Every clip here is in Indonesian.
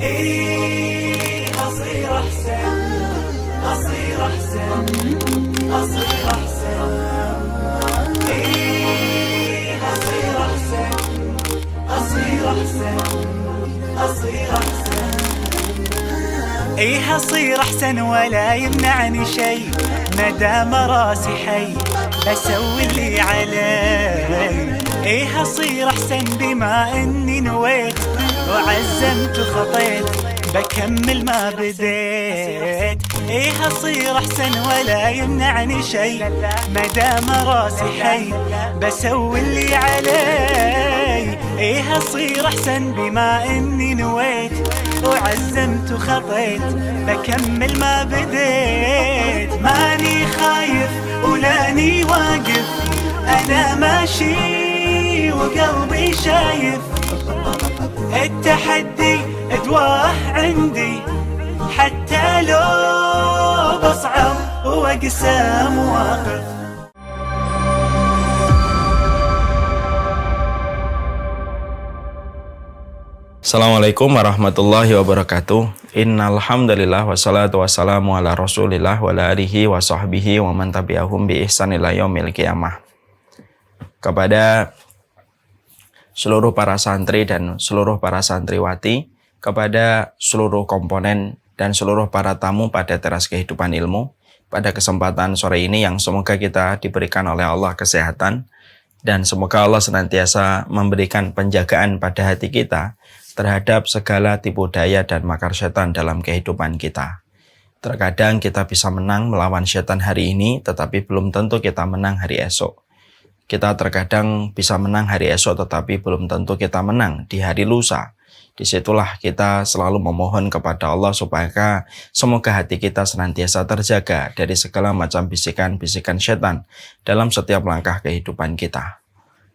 إيه أصير أحسن، أصير أحسن، أصير أحسن. إيه أصير أحسن، أصير أحسن، أصير أحسن. إيه أصير أحسن ولا يمنعني شيء، مدام راسي حي بسوي اللي علي. إيه أصير أحسن بما إني نويت وعزمت وخطيت بكمل ما بديت. إيه أصير أحسن ولا يمنعني شيء، مدام راسي حي بسوي اللي علي. إيه أصير أحسن بما إني نويت وعزمت وخطيت بكمل ما بديت. ماني خايف ولاني واقف، أنا ماشي وقلبي شايف. التحدي ادواه عندي حتى لو بصعب واقسى مواقف. Assalamualaikum warahmatullahi wabarakatuh. Innal hamdalillah wassalatu wassalamu ala Rasulillah wa ala alihi wa sahbihi wa man tabi'ahum bi ihsan ila yaumil qiyamah. Kepada seluruh para santri dan seluruh para santriwati, kepada seluruh komponen dan seluruh para tamu pada teras kehidupan ilmu, pada kesempatan sore ini yang semoga kita diberikan oleh Allah kesehatan dan semoga Allah senantiasa memberikan penjagaan pada hati kita terhadap segala tipu daya dan makar setan dalam kehidupan kita. Terkadang kita bisa menang melawan setan hari ini, tetapi belum tentu kita menang hari esok. Kita terkadang bisa menang hari esok, tetapi belum tentu kita menang di hari lusa. Disitulah kita selalu memohon kepada Allah supaya semoga hati kita senantiasa terjaga dari segala macam bisikan-bisikan setan dalam setiap langkah kehidupan kita.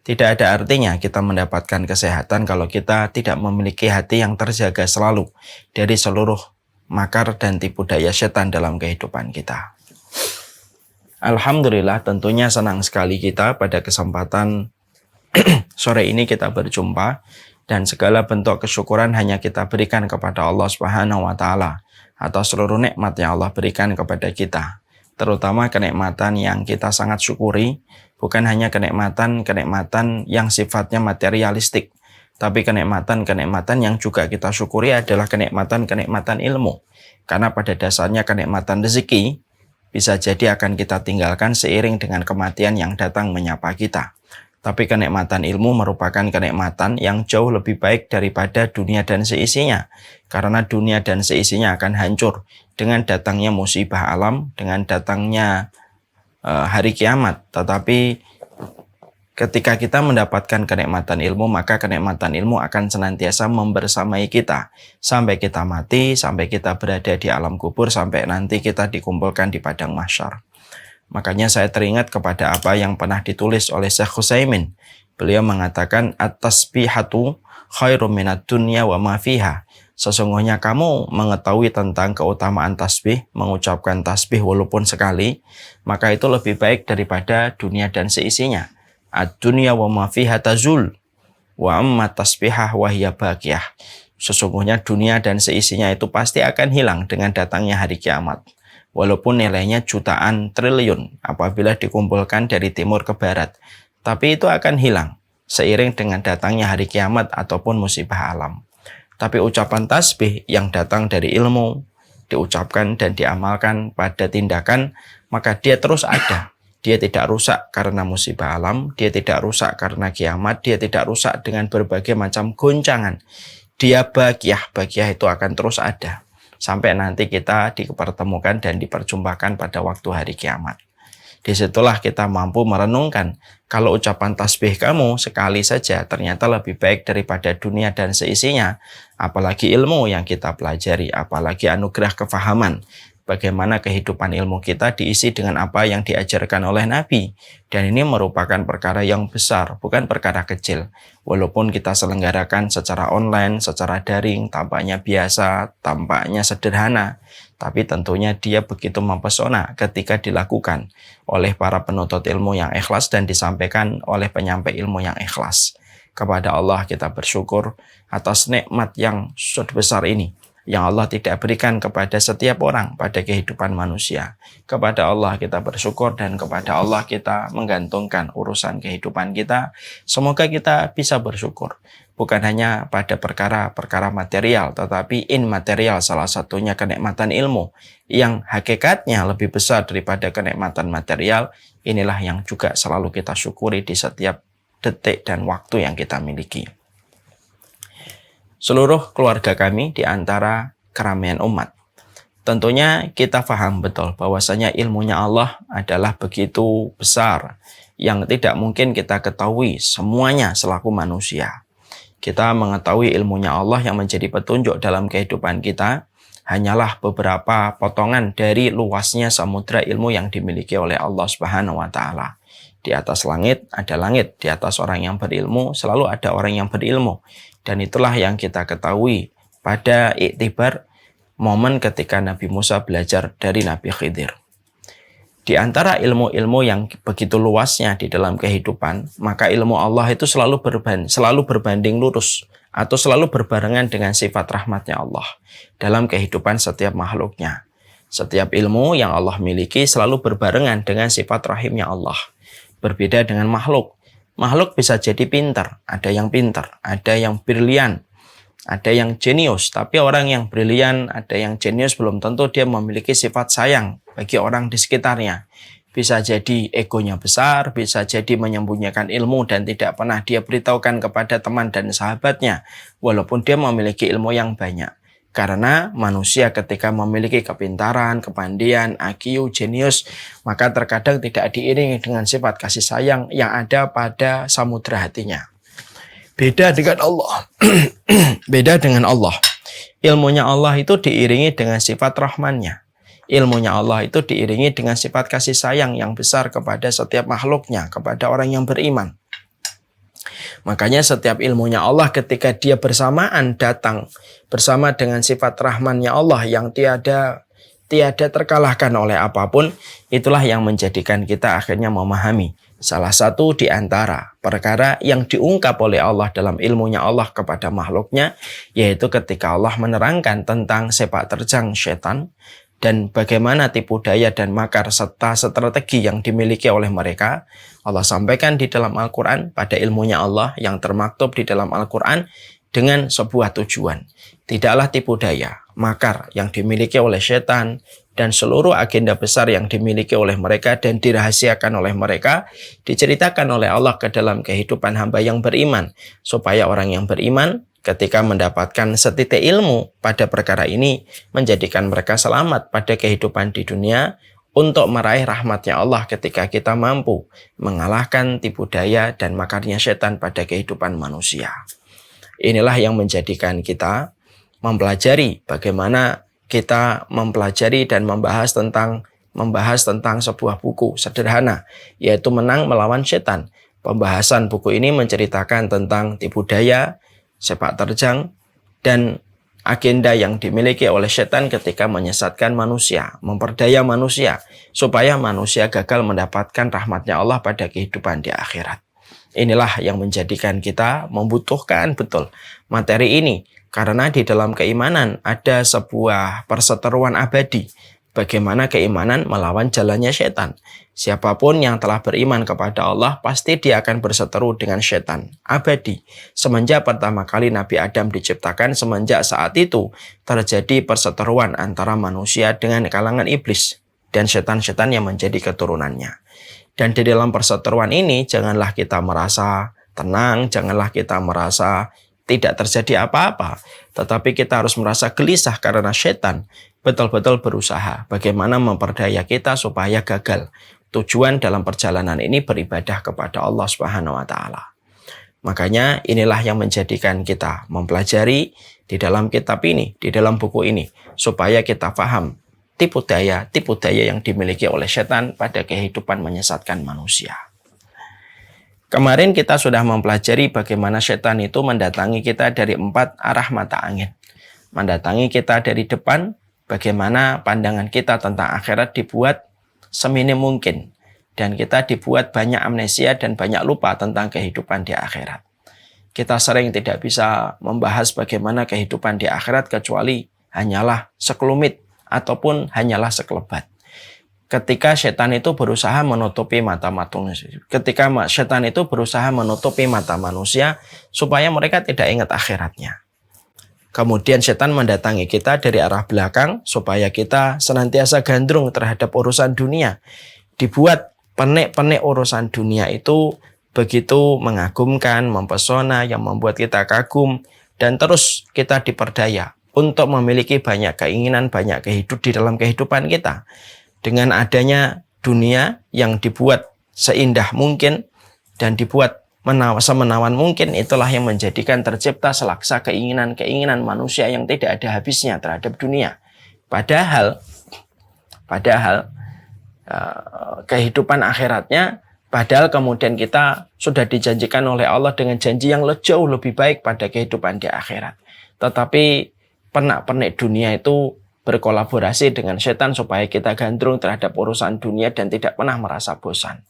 Tidak ada artinya kita mendapatkan kesehatan kalau kita tidak memiliki hati yang terjaga selalu dari seluruh makar dan tipu daya setan dalam kehidupan kita. Alhamdulillah, tentunya senang sekali kita pada kesempatan sore ini kita berjumpa dan segala bentuk kesyukuran hanya kita berikan kepada Allah Subhanahu wa taala atas seluruh nikmat yang Allah berikan kepada kita. Terutama kenikmatan yang kita sangat syukuri, bukan hanya kenikmatan yang sifatnya materialistik, tapi kenikmatan yang juga kita syukuri adalah kenikmatan ilmu. Karena pada dasarnya kenikmatan rezeki bisa jadi akan kita tinggalkan seiring dengan kematian yang datang menyapa kita. Tapi kenikmatan ilmu merupakan kenikmatan yang jauh lebih baik daripada dunia dan seisinya. Karena dunia dan seisinya akan hancur dengan datangnya musibah alam, dengan datangnya hari kiamat. Tetapi ketika kita mendapatkan kenikmatan ilmu, maka kenikmatan ilmu akan senantiasa membersamai kita sampai kita mati, sampai kita berada di alam kubur, sampai nanti kita dikumpulkan di padang mahsyar. Makanya saya teringat kepada apa yang pernah ditulis oleh Syekh Utsaimin. Beliau mengatakan at-tasbihatu khairum minad dunya wa ma fiha. Sesungguhnya kamu mengetahui tentang keutamaan tasbih, mengucapkan tasbih walaupun sekali, maka itu lebih baik daripada dunia dan seisinya. Ad-dunya wa ma fiha tazul wa amma tasbihah wa hiya baqiyah. Sesungguhnya dunia dan seisinya itu pasti akan hilang dengan datangnya hari kiamat. Walaupun nilainya jutaan triliun apabila dikumpulkan dari timur ke barat. Tapi itu akan hilang seiring dengan datangnya hari kiamat ataupun musibah alam. Tapi ucapan tasbih yang datang dari ilmu, diucapkan dan diamalkan pada tindakan, maka dia terus ada. Dia tidak rusak karena musibah alam, dia tidak rusak karena kiamat, dia tidak rusak dengan berbagai macam goncangan. Dia baqiyah itu akan terus ada sampai nanti kita dipertemukan dan diperjumpakan pada waktu hari kiamat. Disitulah kita mampu merenungkan kalau ucapan tasbih kamu sekali saja ternyata lebih baik daripada dunia dan seisinya, apalagi ilmu yang kita pelajari, apalagi anugerah kefahaman. Bagaimana kehidupan ilmu kita diisi dengan apa yang diajarkan oleh Nabi. Dan ini merupakan perkara yang besar, bukan perkara kecil. Walaupun kita selenggarakan secara online, secara daring, tampaknya biasa, tampaknya sederhana. Tapi tentunya dia begitu mempesona ketika dilakukan oleh para penuntut ilmu yang ikhlas dan disampaikan oleh penyampai ilmu yang ikhlas. Kepada Allah kita bersyukur atas nikmat yang besar ini. yang Allah tidak berikan kepada setiap orang pada kehidupan manusia. Kepada Allah kita bersyukur dan kepada Allah kita menggantungkan urusan kehidupan kita. Semoga kita bisa bersyukur. Bukan hanya pada perkara-perkara material, tetapi immaterial, salah satunya kenikmatan ilmu yang hakikatnya lebih besar daripada kenikmatan material. Inilah yang juga selalu kita syukuri di setiap detik dan waktu yang kita miliki. Seluruh keluarga kami di antara keramaian umat. Tentunya kita paham betul bahwasanya ilmunya Allah adalah begitu besar yang tidak mungkin kita ketahui semuanya selaku manusia. Kita mengetahui ilmunya Allah yang menjadi petunjuk dalam kehidupan kita hanyalah beberapa potongan dari luasnya samudra ilmu yang dimiliki oleh Allah Subhanahu wa taala. Di atas langit ada langit, di atas orang yang berilmu selalu ada orang yang berilmu. Dan itulah yang kita ketahui pada iktibar momen ketika Nabi Musa belajar dari Nabi Khidir. Di antara ilmu-ilmu yang begitu luasnya di dalam kehidupan, maka ilmu Allah itu selalu berbanding lurus atau selalu berbarengan dengan sifat rahmatnya Allah dalam kehidupan setiap makhluknya. Setiap ilmu yang Allah miliki selalu berbarengan dengan sifat rahimnya Allah. Berbeda dengan makhluk. Makhluk bisa jadi pintar, ada yang brilian, ada yang jenius. Tapi orang yang brilian, ada yang jenius belum tentu dia memiliki sifat sayang bagi orang di sekitarnya. Bisa jadi egonya besar, bisa jadi menyembunyikan ilmu dan tidak pernah dia beritahukan kepada teman dan sahabatnya, walaupun dia memiliki ilmu yang banyak. Karena manusia ketika memiliki kepintaran, kepandaian, IQ, jenius, maka terkadang tidak diiringi dengan sifat kasih sayang yang ada pada samudra hatinya. Beda dengan Allah. Beda dengan Allah. Ilmunya Allah itu diiringi dengan sifat rahmannya. Ilmunya Allah itu diiringi dengan sifat kasih sayang yang besar kepada setiap makhluknya, kepada orang yang beriman. Makanya setiap ilmunya Allah ketika dia bersamaan datang bersama dengan sifat rahmannya Allah yang tiada terkalahkan oleh apapun, itulah yang menjadikan kita akhirnya memahami salah satu di antara perkara yang diungkap oleh Allah dalam ilmunya Allah kepada makhluknya, yaitu ketika Allah menerangkan tentang sepak terjang setan dan bagaimana tipu daya dan makar serta strategi yang dimiliki oleh mereka. Allah sampaikan di dalam Al-Quran pada ilmunya Allah yang termaktub di dalam Al-Quran dengan sebuah tujuan. Tidaklah tipu daya, makar yang dimiliki oleh setan dan seluruh agenda besar yang dimiliki oleh mereka dan dirahasiakan oleh mereka diceritakan oleh Allah ke dalam kehidupan hamba yang beriman, supaya orang yang beriman ketika mendapatkan setitik ilmu pada perkara ini menjadikan mereka selamat pada kehidupan di dunia untuk meraih rahmatnya Allah ketika kita mampu mengalahkan tipu daya dan makarnya setan pada kehidupan manusia. Inilah yang menjadikan kita mempelajari bagaimana kita mempelajari dan membahas tentang sebuah buku sederhana, yaitu Menang Melawan Setan. Pembahasan buku ini menceritakan tentang tipu daya, sepak terjang, dan agenda yang dimiliki oleh setan ketika menyesatkan manusia, memperdaya manusia, supaya manusia gagal mendapatkan rahmatnya Allah pada kehidupan di akhirat. Inilah yang menjadikan kita membutuhkan betul materi ini, karena di dalam keimanan ada sebuah perseteruan abadi. Bagaimana keimanan melawan jalannya setan. Siapapun yang telah beriman kepada Allah, pasti dia akan berseteru dengan setan abadi. Semenjak pertama kali Nabi Adam diciptakan, semenjak saat itu terjadi perseteruan antara manusia dengan kalangan iblis dan setan-setan yang menjadi keturunannya. Dan di dalam perseteruan ini, janganlah kita merasa tenang, janganlah kita merasa tidak terjadi apa-apa, tetapi kita harus merasa gelisah karena setan betul-betul berusaha bagaimana memperdaya kita supaya gagal. Tujuan dalam perjalanan ini beribadah kepada Allah Subhanahu wa taala. Makanya inilah yang menjadikan kita mempelajari di dalam kitab ini, di dalam buku ini, supaya kita paham tipu daya yang dimiliki oleh setan pada kehidupan menyesatkan manusia. Kemarin kita sudah mempelajari bagaimana setan itu mendatangi kita dari 4 arah mata angin. Mendatangi kita dari depan, bagaimana pandangan kita tentang akhirat dibuat seminim mungkin. Dan kita dibuat banyak amnesia dan banyak lupa tentang kehidupan di akhirat. Kita sering tidak bisa membahas bagaimana kehidupan di akhirat kecuali hanyalah sekelumit ataupun hanyalah sekelebat. Ketika setan itu berusaha menutupi mata manusia, supaya mereka tidak ingat akhiratnya. Kemudian setan mendatangi kita dari arah belakang supaya kita senantiasa gandrung terhadap urusan dunia. Dibuat penik-penik urusan dunia itu begitu mengagumkan, mempesona, yang membuat kita kagum, dan terus kita diperdaya untuk memiliki banyak keinginan, banyak di dalam kehidupan kita. Dengan adanya dunia yang dibuat seindah mungkin dan dibuat semenawan mungkin, itulah yang menjadikan tercipta selaksa keinginan-keinginan manusia yang tidak ada habisnya terhadap dunia. Padahal kehidupan akhiratnya, padahal kemudian kita sudah dijanjikan oleh Allah dengan janji yang jauh lebih baik pada kehidupan di akhirat. Tetapi pernak-pernik dunia itu berkolaborasi dengan setan supaya kita gandrung terhadap urusan dunia dan tidak pernah merasa bosan.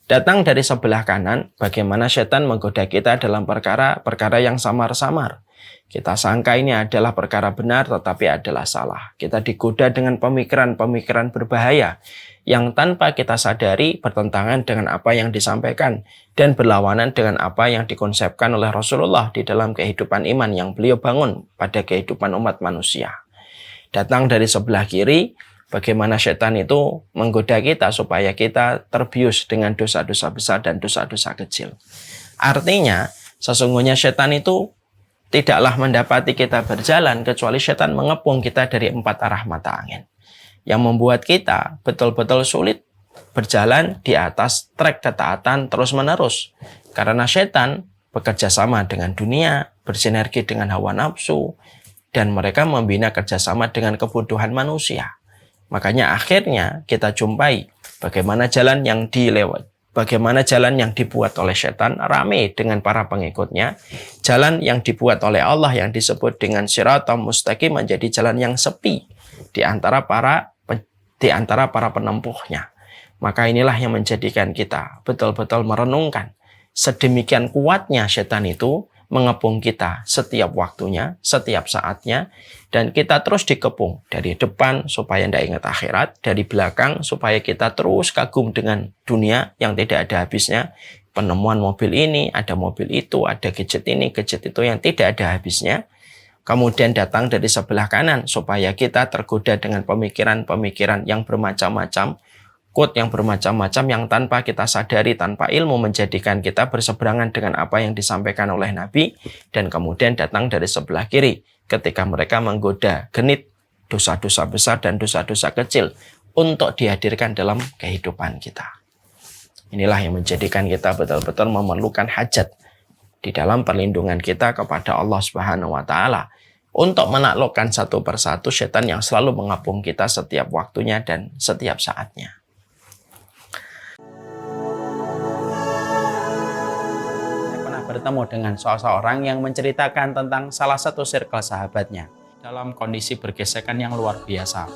Datang dari sebelah kanan, bagaimana setan menggoda kita dalam perkara yang samar-samar. Kita sangka ini adalah perkara benar, tetapi adalah salah. Kita digoda dengan pemikiran-pemikiran berbahaya yang tanpa kita sadari bertentangan dengan apa yang disampaikan dan berlawanan dengan apa yang dikonsepkan oleh Rasulullah di dalam kehidupan iman yang beliau bangun pada kehidupan umat manusia. Datang dari sebelah kiri, bagaimana setan itu menggoda kita supaya kita terbius dengan dosa-dosa besar dan dosa-dosa kecil. Artinya, sesungguhnya setan itu tidaklah mendapati kita berjalan kecuali setan mengepung kita dari 4 arah mata angin, yang membuat kita betul-betul sulit berjalan di atas trek ketaatan terus-menerus. Karena setan bekerja sama dengan dunia, bersinergi dengan hawa nafsu, dan mereka membina kerjasama dengan kebodohan manusia. Makanya akhirnya kita jumpai bagaimana jalan yang dibuat oleh setan ramai dengan para pengikutnya. Jalan yang dibuat oleh Allah yang disebut dengan Shiratal Mustaqim menjadi jalan yang sepi di antara para penempuhnya. Maka inilah yang menjadikan kita betul-betul merenungkan sedemikian kuatnya setan itu mengepung kita setiap waktunya, setiap saatnya, dan kita terus dikepung dari depan supaya tidak ingat akhirat, dari belakang supaya kita terus kagum dengan dunia yang tidak ada habisnya. Penemuan mobil ini, ada mobil itu, ada gadget ini, gadget itu yang tidak ada habisnya. Kemudian datang dari sebelah kanan supaya kita tergoda dengan pemikiran-pemikiran yang bermacam-macam, quote yang bermacam-macam yang tanpa kita sadari, tanpa ilmu menjadikan kita berseberangan dengan apa yang disampaikan oleh Nabi. Dan kemudian datang dari sebelah kiri ketika mereka menggoda genit dosa-dosa besar dan dosa-dosa kecil untuk dihadirkan dalam kehidupan kita. Inilah yang menjadikan kita betul-betul memerlukan hajat di dalam perlindungan kita kepada Allah Subhanahu wa Ta'ala untuk menaklukkan satu persatu setan yang selalu mengepung kita setiap waktunya dan setiap saatnya. Bertemu dengan seseorang yang menceritakan tentang salah satu circle sahabatnya dalam kondisi bergesekan yang luar biasa.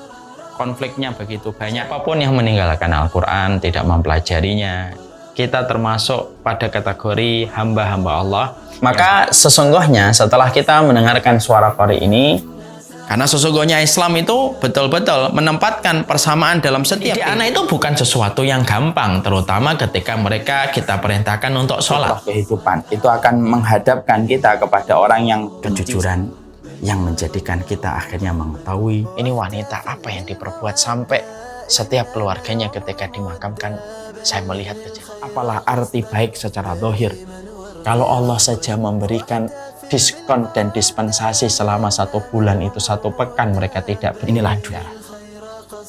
Konfliknya begitu banyak. Apapun yang meninggalkan Al-Quran, tidak mempelajarinya, kita termasuk pada kategori hamba-hamba Allah. Maka sesungguhnya setelah kita mendengarkan suara qari ini, karena sesungguhnya Islam itu betul-betul menempatkan persamaan dalam setiap anak itu bukan sesuatu yang gampang, terutama ketika mereka kita perintahkan untuk sholat. Kehidupan itu akan menghadapkan kita kepada orang yang kejujuran, yang menjadikan kita akhirnya mengetahui ini wanita apa yang diperbuat sampai setiap keluarganya ketika dimakamkan saya melihat kejadian. Apalah arti baik secara zahir kalau Allah saja memberikan diskon dan dispensasi selama 1 bulan itu 1 pekan mereka tidak inilah dunia.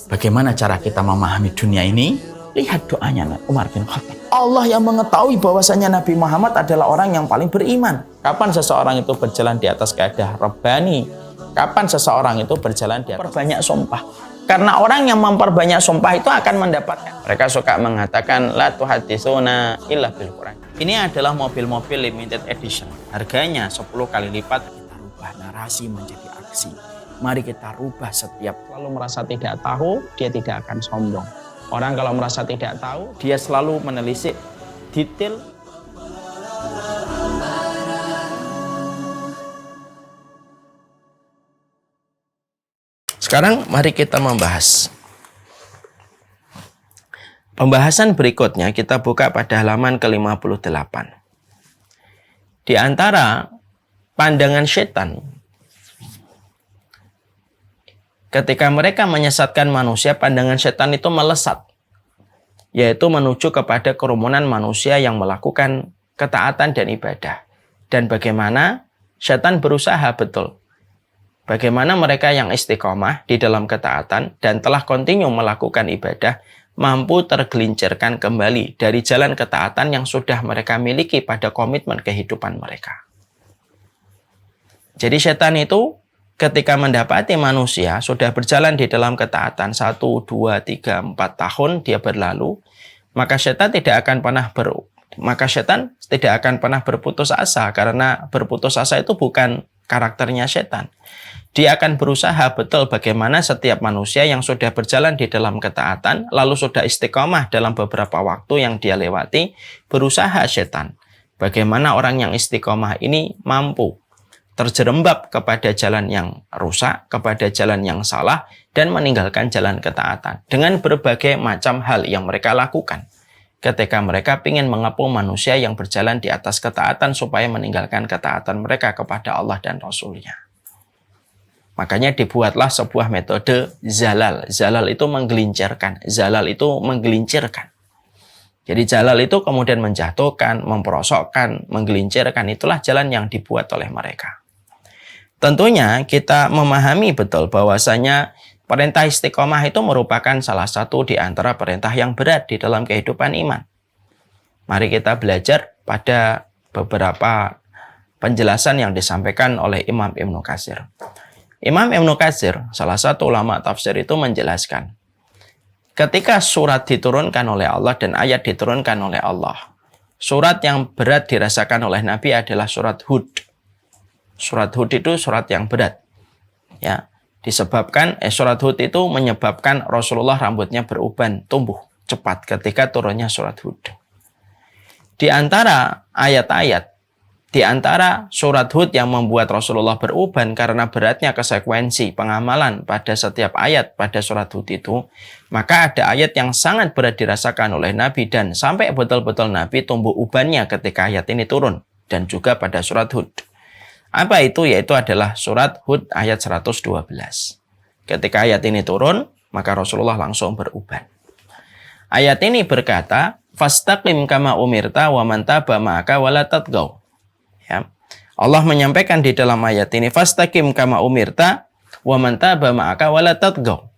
Bagaimana cara kita memahami dunia ini? Lihat doanya Umar bin Khattab. Allah yang mengetahui bahwasanya Nabi Muhammad adalah orang yang paling beriman. Kapan seseorang itu berjalan di atas kaidah Rabbani? Kapan seseorang itu berjalan di atas perbanyak sumpah? Karena orang yang memperbanyak sumpah itu akan mendapatkan. Mereka suka mengatakan la tuhaditsuna illa bil Quran. Ini adalah mobil-mobil limited edition. Harganya 10 kali lipat. Kita rubah narasi menjadi aksi. Mari kita rubah setiap. Kalau merasa tidak tahu, dia tidak akan sombong. Orang kalau merasa tidak tahu, dia selalu menelisik detail Sekarang mari kita membahas. Pembahasan berikutnya kita buka pada halaman ke-58. Di antara pandangan setan ketika mereka menyesatkan manusia, pandangan setan itu melesat, yaitu menuju kepada kerumunan manusia yang melakukan ketaatan dan ibadah. Dan bagaimana setan berusaha betul. Bagaimana mereka yang istiqomah di dalam ketaatan dan telah kontinu melakukan ibadah, mampu tergelincirkan kembali dari jalan ketaatan yang sudah mereka miliki pada komitmen kehidupan mereka. Jadi setan itu ketika mendapati manusia sudah berjalan di dalam ketaatan 1, 2, 3, 4 tahun dia berlalu, maka setan tidak akan pernah berputus asa, karena berputus asa itu bukan karakternya setan. Dia akan berusaha betul bagaimana setiap manusia yang sudah berjalan di dalam ketaatan, lalu sudah istiqomah dalam beberapa waktu yang dia lewati, berusaha setan. Bagaimana orang yang istiqomah ini mampu terjerembab kepada jalan yang rusak, kepada jalan yang salah, dan meninggalkan jalan ketaatan. Dengan berbagai macam hal yang mereka lakukan. Ketika mereka ingin mengepung manusia yang berjalan di atas ketaatan supaya meninggalkan ketaatan mereka kepada Allah dan Rasul-Nya. Makanya dibuatlah sebuah metode zalal. Zalal itu menggelincirkan. Zalal itu menggelincirkan. Jadi zalal itu kemudian menjatuhkan, memperosokkan, menggelincirkan. Itulah jalan yang dibuat oleh mereka. Tentunya kita memahami betul bahwasanya perintah istiqomah itu merupakan salah satu di antara perintah yang berat di dalam kehidupan iman. Mari kita belajar pada beberapa penjelasan yang disampaikan oleh Imam Ibnu Katsir. Imam Ibnu Katsir, salah satu ulama tafsir itu menjelaskan, ketika surat diturunkan oleh Allah dan ayat diturunkan oleh Allah, surat yang berat dirasakan oleh Nabi adalah surat Hud. Surat Hud itu surat yang berat. Ya, disebabkan surat Hud itu menyebabkan Rasulullah rambutnya beruban, tumbuh cepat ketika turunnya surat Hud. Di antara ayat-ayat, di antara surat Hud yang membuat Rasulullah beruban karena beratnya konsekuensi pengamalan pada setiap ayat pada surat Hud itu, maka ada ayat yang sangat berat dirasakan oleh Nabi dan sampai betul-betul Nabi tumbuh ubannya ketika ayat ini turun, dan juga pada surat Hud. Apa itu? Yaitu adalah surat Hud ayat 112. Ketika ayat ini turun, maka Rasulullah langsung beruban. Ayat ini berkata, "Fastaqim kama umirta wa man taba ma'aka wa la tatghaw." Ya. Allah menyampaikan di dalam ayat ini, "Fastaqim kama umirta wa man taba ma'aka wa la tatghaw."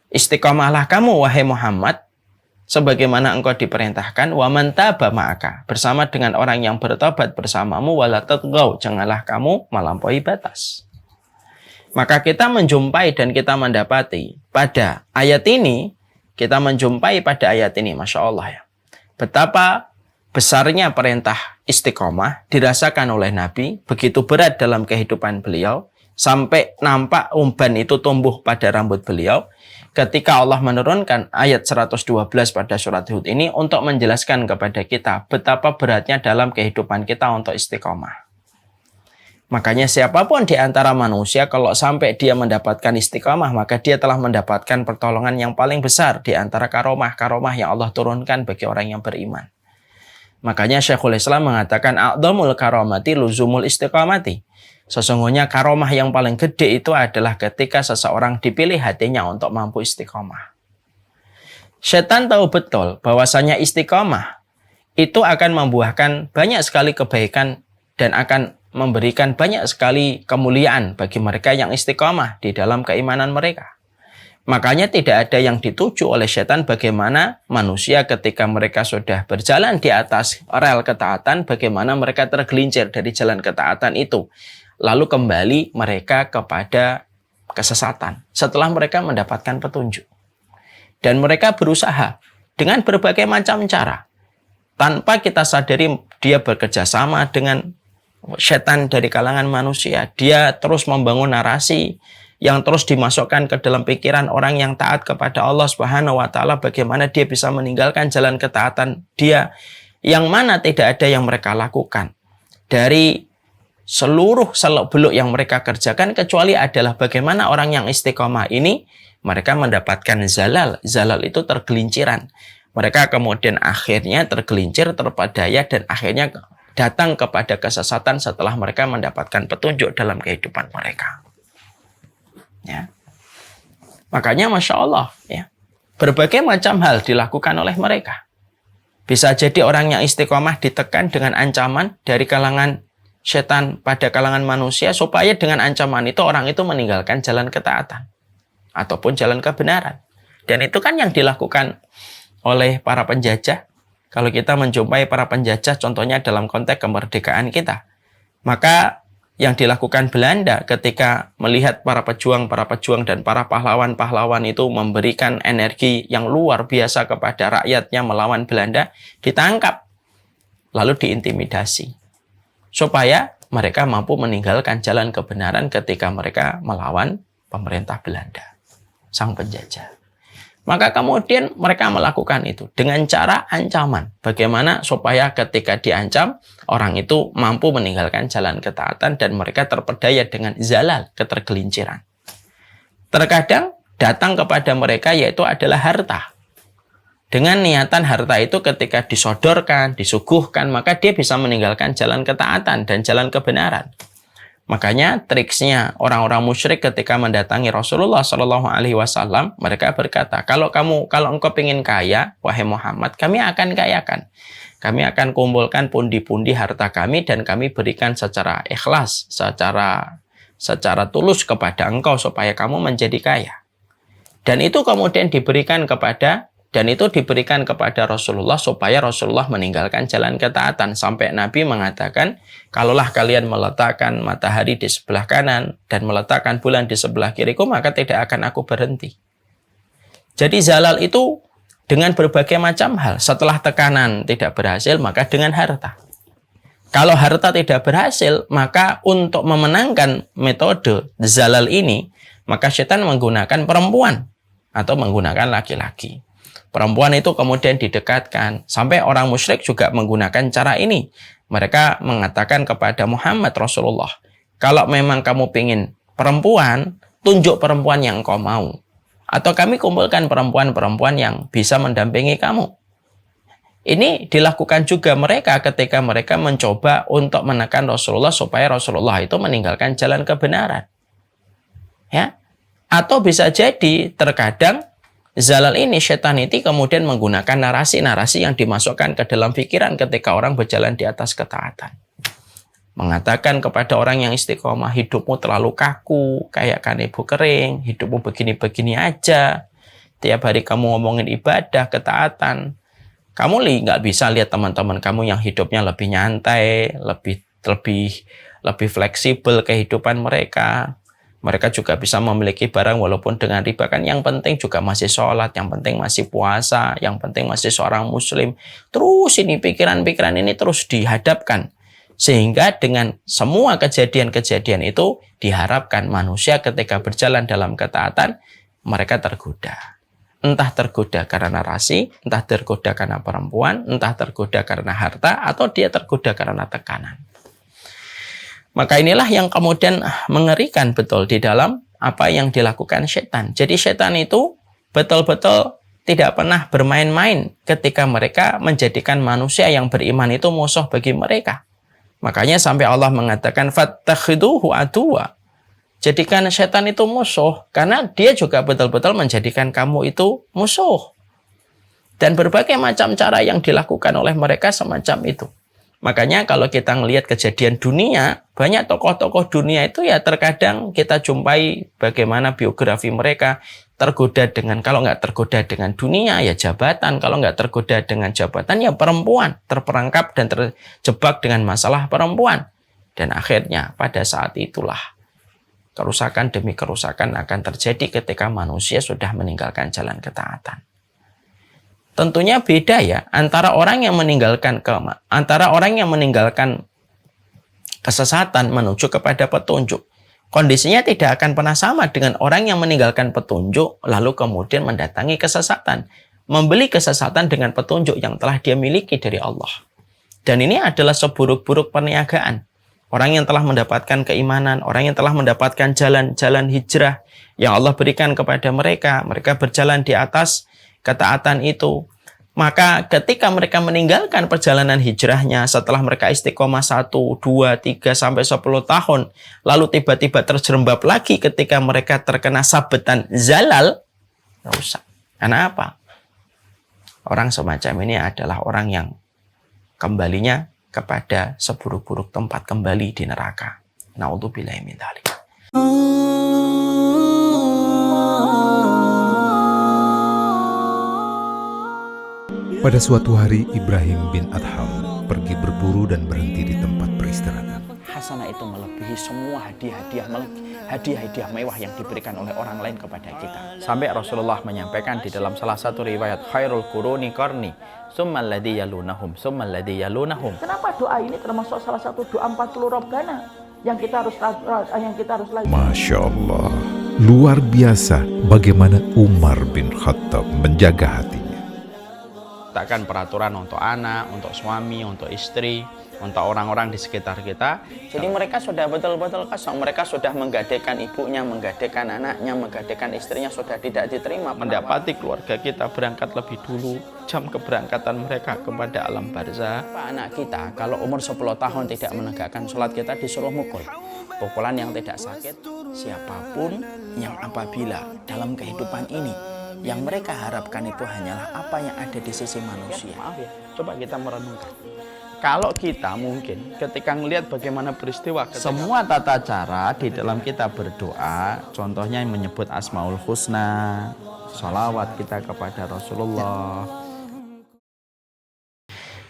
Istiqomahlah kamu wahai Muhammad sebagaimana engkau diperintahkan, wa man taba ma'aka, bersama dengan orang yang bertobat bersamamu, wa la tatghaw, janganlah kamu melampaui batas. Maka kita menjumpai dan kita mendapati pada ayat ini, Masya Allah ya, betapa besarnya perintah istiqomah dirasakan oleh Nabi, begitu berat dalam kehidupan beliau, sampai nampak umban itu tumbuh pada rambut beliau, ketika Allah menurunkan ayat 112 pada surat Hud ini untuk menjelaskan kepada kita betapa beratnya dalam kehidupan kita untuk istiqomah. Makanya siapapun di antara manusia kalau sampai dia mendapatkan istiqomah, maka dia telah mendapatkan pertolongan yang paling besar di antara karomah yang Allah turunkan bagi orang yang beriman. Makanya Syekhul Islam mengatakan a'dhamul karamati luzumul istiqamati. Sesungguhnya karomah yang paling gede itu adalah ketika seseorang dipilih hatinya untuk mampu istiqomah. Setan tahu betul bahwasanya istiqomah itu akan membuahkan banyak sekali kebaikan dan akan memberikan banyak sekali kemuliaan bagi mereka yang istiqomah di dalam keimanan mereka. Makanya tidak ada yang dituju oleh setan bagaimana manusia ketika mereka sudah berjalan di atas rel ketaatan, bagaimana mereka tergelincir dari jalan ketaatan itu. Lalu kembali mereka kepada kesesatan setelah mereka mendapatkan petunjuk. Dan mereka berusaha dengan berbagai macam cara. Tanpa kita sadari dia bekerja sama dengan setan dari kalangan manusia. Dia terus membangun narasi yang terus dimasukkan ke dalam pikiran orang yang taat kepada Allah Subhanahu wa taala, bagaimana dia bisa meninggalkan jalan ketaatan dia yang mana tidak ada yang mereka lakukan. Dari seluruh seluk-beluk yang mereka kerjakan kecuali adalah bagaimana orang yang istiqomah ini mereka mendapatkan zalal. Zalal itu tergelinciran. Mereka kemudian akhirnya tergelincir, terpedaya, dan akhirnya datang kepada kesesatan setelah mereka mendapatkan petunjuk dalam kehidupan mereka. Ya. Makanya Masya Allah, ya, berbagai macam hal dilakukan oleh mereka. Bisa jadi orang yang istiqomah ditekan dengan ancaman dari kalangan setan pada kalangan manusia supaya dengan ancaman itu orang itu meninggalkan jalan ketaatan ataupun jalan kebenaran. Dan itu kan yang dilakukan oleh para penjajah. Kalau kita menjumpai para penjajah contohnya dalam konteks kemerdekaan kita, maka yang dilakukan Belanda ketika melihat para pejuang dan para pahlawan-pahlawan itu memberikan energi yang luar biasa kepada rakyatnya melawan Belanda, ditangkap, lalu diintimidasi. Supaya mereka mampu meninggalkan jalan kebenaran ketika mereka melawan pemerintah Belanda, sang penjajah. Maka kemudian mereka melakukan itu dengan cara ancaman. Bagaimana supaya ketika diancam, orang itu mampu meninggalkan jalan ketaatan dan mereka terpedaya dengan zalal, ketergelinciran. Terkadang datang kepada mereka yaitu adalah harta. Dengan niatan harta itu ketika disodorkan, disuguhkan, maka dia bisa meninggalkan jalan ketaatan dan jalan kebenaran. Makanya triksnya orang-orang musyrik ketika mendatangi Rasulullah SAW, mereka berkata, kalau engkau ingin kaya, wahai Muhammad, kami akan kayakan. Kami akan kumpulkan pundi-pundi harta kami dan kami berikan secara ikhlas, secara tulus kepada engkau supaya kamu menjadi kaya. Dan itu kemudian diberikan kepada Rasulullah supaya Rasulullah meninggalkan jalan ketaatan. Sampai Nabi mengatakan, kalaulah kalian meletakkan matahari di sebelah kanan dan meletakkan bulan di sebelah kiriku, maka tidak akan aku berhenti. Jadi zalal itu dengan berbagai macam hal. Setelah tekanan tidak berhasil, maka dengan harta. Kalau harta tidak berhasil, maka untuk memenangkan metode zalal ini, maka setan menggunakan perempuan atau menggunakan laki-laki. Perempuan itu kemudian didekatkan. Sampai orang musyrik juga menggunakan cara ini. Mereka mengatakan kepada Muhammad Rasulullah, kalau memang kamu ingin perempuan, tunjuk perempuan yang kau mau. Atau kami kumpulkan perempuan-perempuan yang bisa mendampingi kamu. Ini dilakukan juga mereka ketika mereka mencoba untuk menekan Rasulullah supaya Rasulullah itu meninggalkan jalan kebenaran. Ya. Atau bisa jadi terkadang zalal ini, setan itu kemudian menggunakan narasi-narasi yang dimasukkan ke dalam pikiran ketika orang berjalan di atas ketaatan. Mengatakan kepada orang yang istiqomah, hidupmu terlalu kaku, kayak kanebo kering, hidupmu begini-begini aja. Tiap hari kamu ngomongin ibadah, ketaatan. Kamu nggak bisa lihat teman-teman kamu yang hidupnya lebih nyantai, lebih fleksibel kehidupan mereka. Mereka juga bisa memiliki barang walaupun dengan riba, kan yang penting juga masih sholat, yang penting masih puasa, yang penting masih seorang muslim. Terus ini pikiran-pikiran ini terus dihadapkan. Sehingga dengan semua kejadian-kejadian itu diharapkan manusia ketika berjalan dalam ketaatan, mereka tergoda. Entah tergoda karena narasi, entah tergoda karena perempuan, entah tergoda karena harta, atau dia tergoda karena tekanan. Maka inilah yang kemudian mengerikan betul di dalam apa yang dilakukan setan. Jadi setan itu betul-betul tidak pernah bermain-main ketika mereka menjadikan manusia yang beriman itu musuh bagi mereka. Makanya sampai Allah mengatakan fattakhiduhu aduwa. Jadikan setan itu musuh karena dia juga betul-betul menjadikan kamu itu musuh. Dan berbagai macam cara yang dilakukan oleh mereka semacam itu. Makanya kalau kita melihat kejadian dunia, banyak tokoh-tokoh dunia itu ya terkadang kita jumpai bagaimana biografi mereka tergoda dengan, kalau nggak tergoda dengan dunia ya jabatan, kalau nggak tergoda dengan jabatan ya perempuan, terperangkap dan terjebak dengan masalah perempuan. Dan akhirnya pada saat itulah kerusakan demi kerusakan akan terjadi ketika manusia sudah meninggalkan jalan ketaatan. Tentunya beda ya antara orang yang meninggalkan kesesatan menuju kepada petunjuk. Kondisinya tidak akan pernah sama dengan orang yang meninggalkan petunjuk lalu kemudian mendatangi kesesatan, membeli kesesatan dengan petunjuk yang telah dia miliki dari Allah. Dan ini adalah seburuk-buruk perniagaan. orang yang telah mendapatkan keimanan, orang yang telah mendapatkan jalan-jalan hijrah yang Allah berikan kepada mereka. Mereka berjalan di atas ketaatan itu. Maka ketika mereka meninggalkan perjalanan hijrahnya setelah mereka istiqomah 1, 2, 3, sampai 10 tahun. Lalu tiba-tiba terjerembab lagi ketika mereka terkena sabetan zalal. Rusak. Karena apa? Orang semacam ini adalah orang yang kembalinya kepada seburuk-buruk tempat, kembali di neraka. Na'udzubillahi min dzalik. Pada suatu hari, Ibrahim bin Adham pergi berburu dan berhenti di tempat peristirahatan. Hasanah itu melebihi semua hadiah-hadiah mewah yang diberikan oleh orang lain kepada kita. Sampai Rasulullah menyampaikan di dalam salah satu riwayat, khairul quruni qarni, summal ladzi yalunahum, summal ladzi yalunahum. Kenapa doa ini termasuk salah satu doa 40 Rabbana yang kita harus lagi? Masya Allah, luar biasa bagaimana Umar bin Khattab menjaga hatinya. Letakkan peraturan untuk anak, untuk suami, untuk istri, untuk orang-orang di sekitar kita. Jadi mereka sudah betul-betul kosong. Mereka sudah menggadaikan ibunya, menggadaikan anaknya, menggadaikan istrinya, sudah tidak diterima. Mendapati keluarga kita berangkat lebih dulu, jam keberangkatan mereka kepada alam barzah. Anak kita kalau umur 10 tahun tidak menegakkan sholat, kita disuruh mukul. Pukulan yang tidak sakit. Siapapun yang apabila dalam kehidupan ini yang mereka harapkan itu hanyalah apa yang ada di sisi manusia. Maaf ya, coba kita merenungkan. Kalau kita mungkin ketika melihat bagaimana peristiwa, semua tata cara di dalam kita berdoa, contohnya menyebut Asmaul Husna, sholawat kita kepada Rasulullah.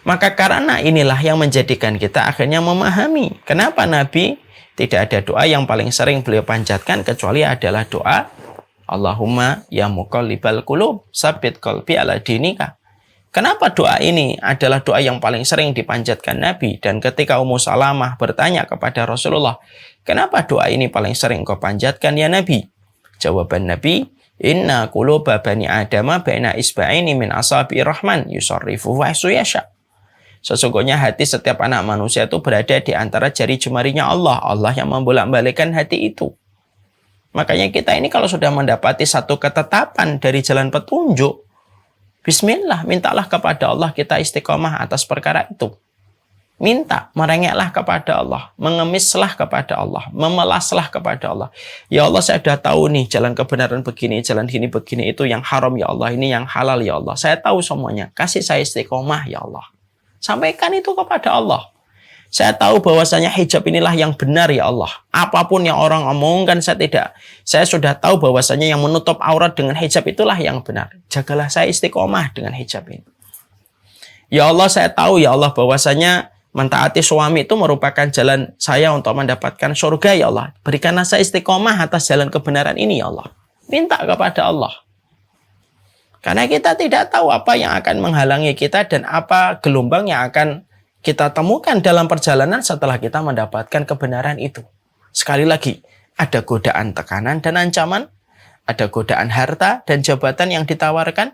Maka karena inilah yang menjadikan kita akhirnya memahami kenapa Nabi tidak ada doa yang paling sering beliau panjatkan kecuali adalah doa Allahumma ya muqallibal qulub, tsabbit qalbi ala dinika. Kenapa doa ini adalah doa yang paling sering dipanjatkan Nabi? Dan ketika Ummu Salamah bertanya kepada Rasulullah, kenapa doa ini paling sering kau panjatkan ya Nabi? Jawaban Nabi, inna quluba bani adama baina isba'ini min asabi rahman yusarrifu wa yasha. Sesungguhnya hati setiap anak manusia itu berada di antara jari jemarinya Allah. Allah yang membolak-balikkan hati itu. Makanya kita ini kalau sudah mendapati satu ketetapan dari jalan petunjuk, bismillah, mintalah kepada Allah kita istiqomah atas perkara itu. Minta, merengeklah kepada Allah, mengemislah kepada Allah, memelaslah kepada Allah. Ya Allah, saya sudah tahu nih jalan kebenaran begini, jalan gini begini, itu yang haram ya Allah, ini yang halal ya Allah. Saya tahu semuanya, kasih saya istiqomah ya Allah. Sampaikan itu kepada Allah. Saya tahu bahwasanya hijab inilah yang benar ya Allah. Apapun yang orang omongkan saya sudah tahu bahwasanya yang menutup aurat dengan hijab itulah yang benar. Jagalah saya istiqomah dengan hijab ini. Ya Allah, saya tahu ya Allah bahwasanya mentaati suami itu merupakan jalan saya untuk mendapatkan surga ya Allah. Berikanlah saya istiqomah atas jalan kebenaran ini ya Allah. Minta kepada Allah. Karena kita tidak tahu apa yang akan menghalangi kita dan apa gelombang yang akan kita temukan dalam perjalanan setelah kita mendapatkan kebenaran itu. Sekali lagi, ada godaan tekanan dan ancaman, ada godaan harta dan jabatan yang ditawarkan,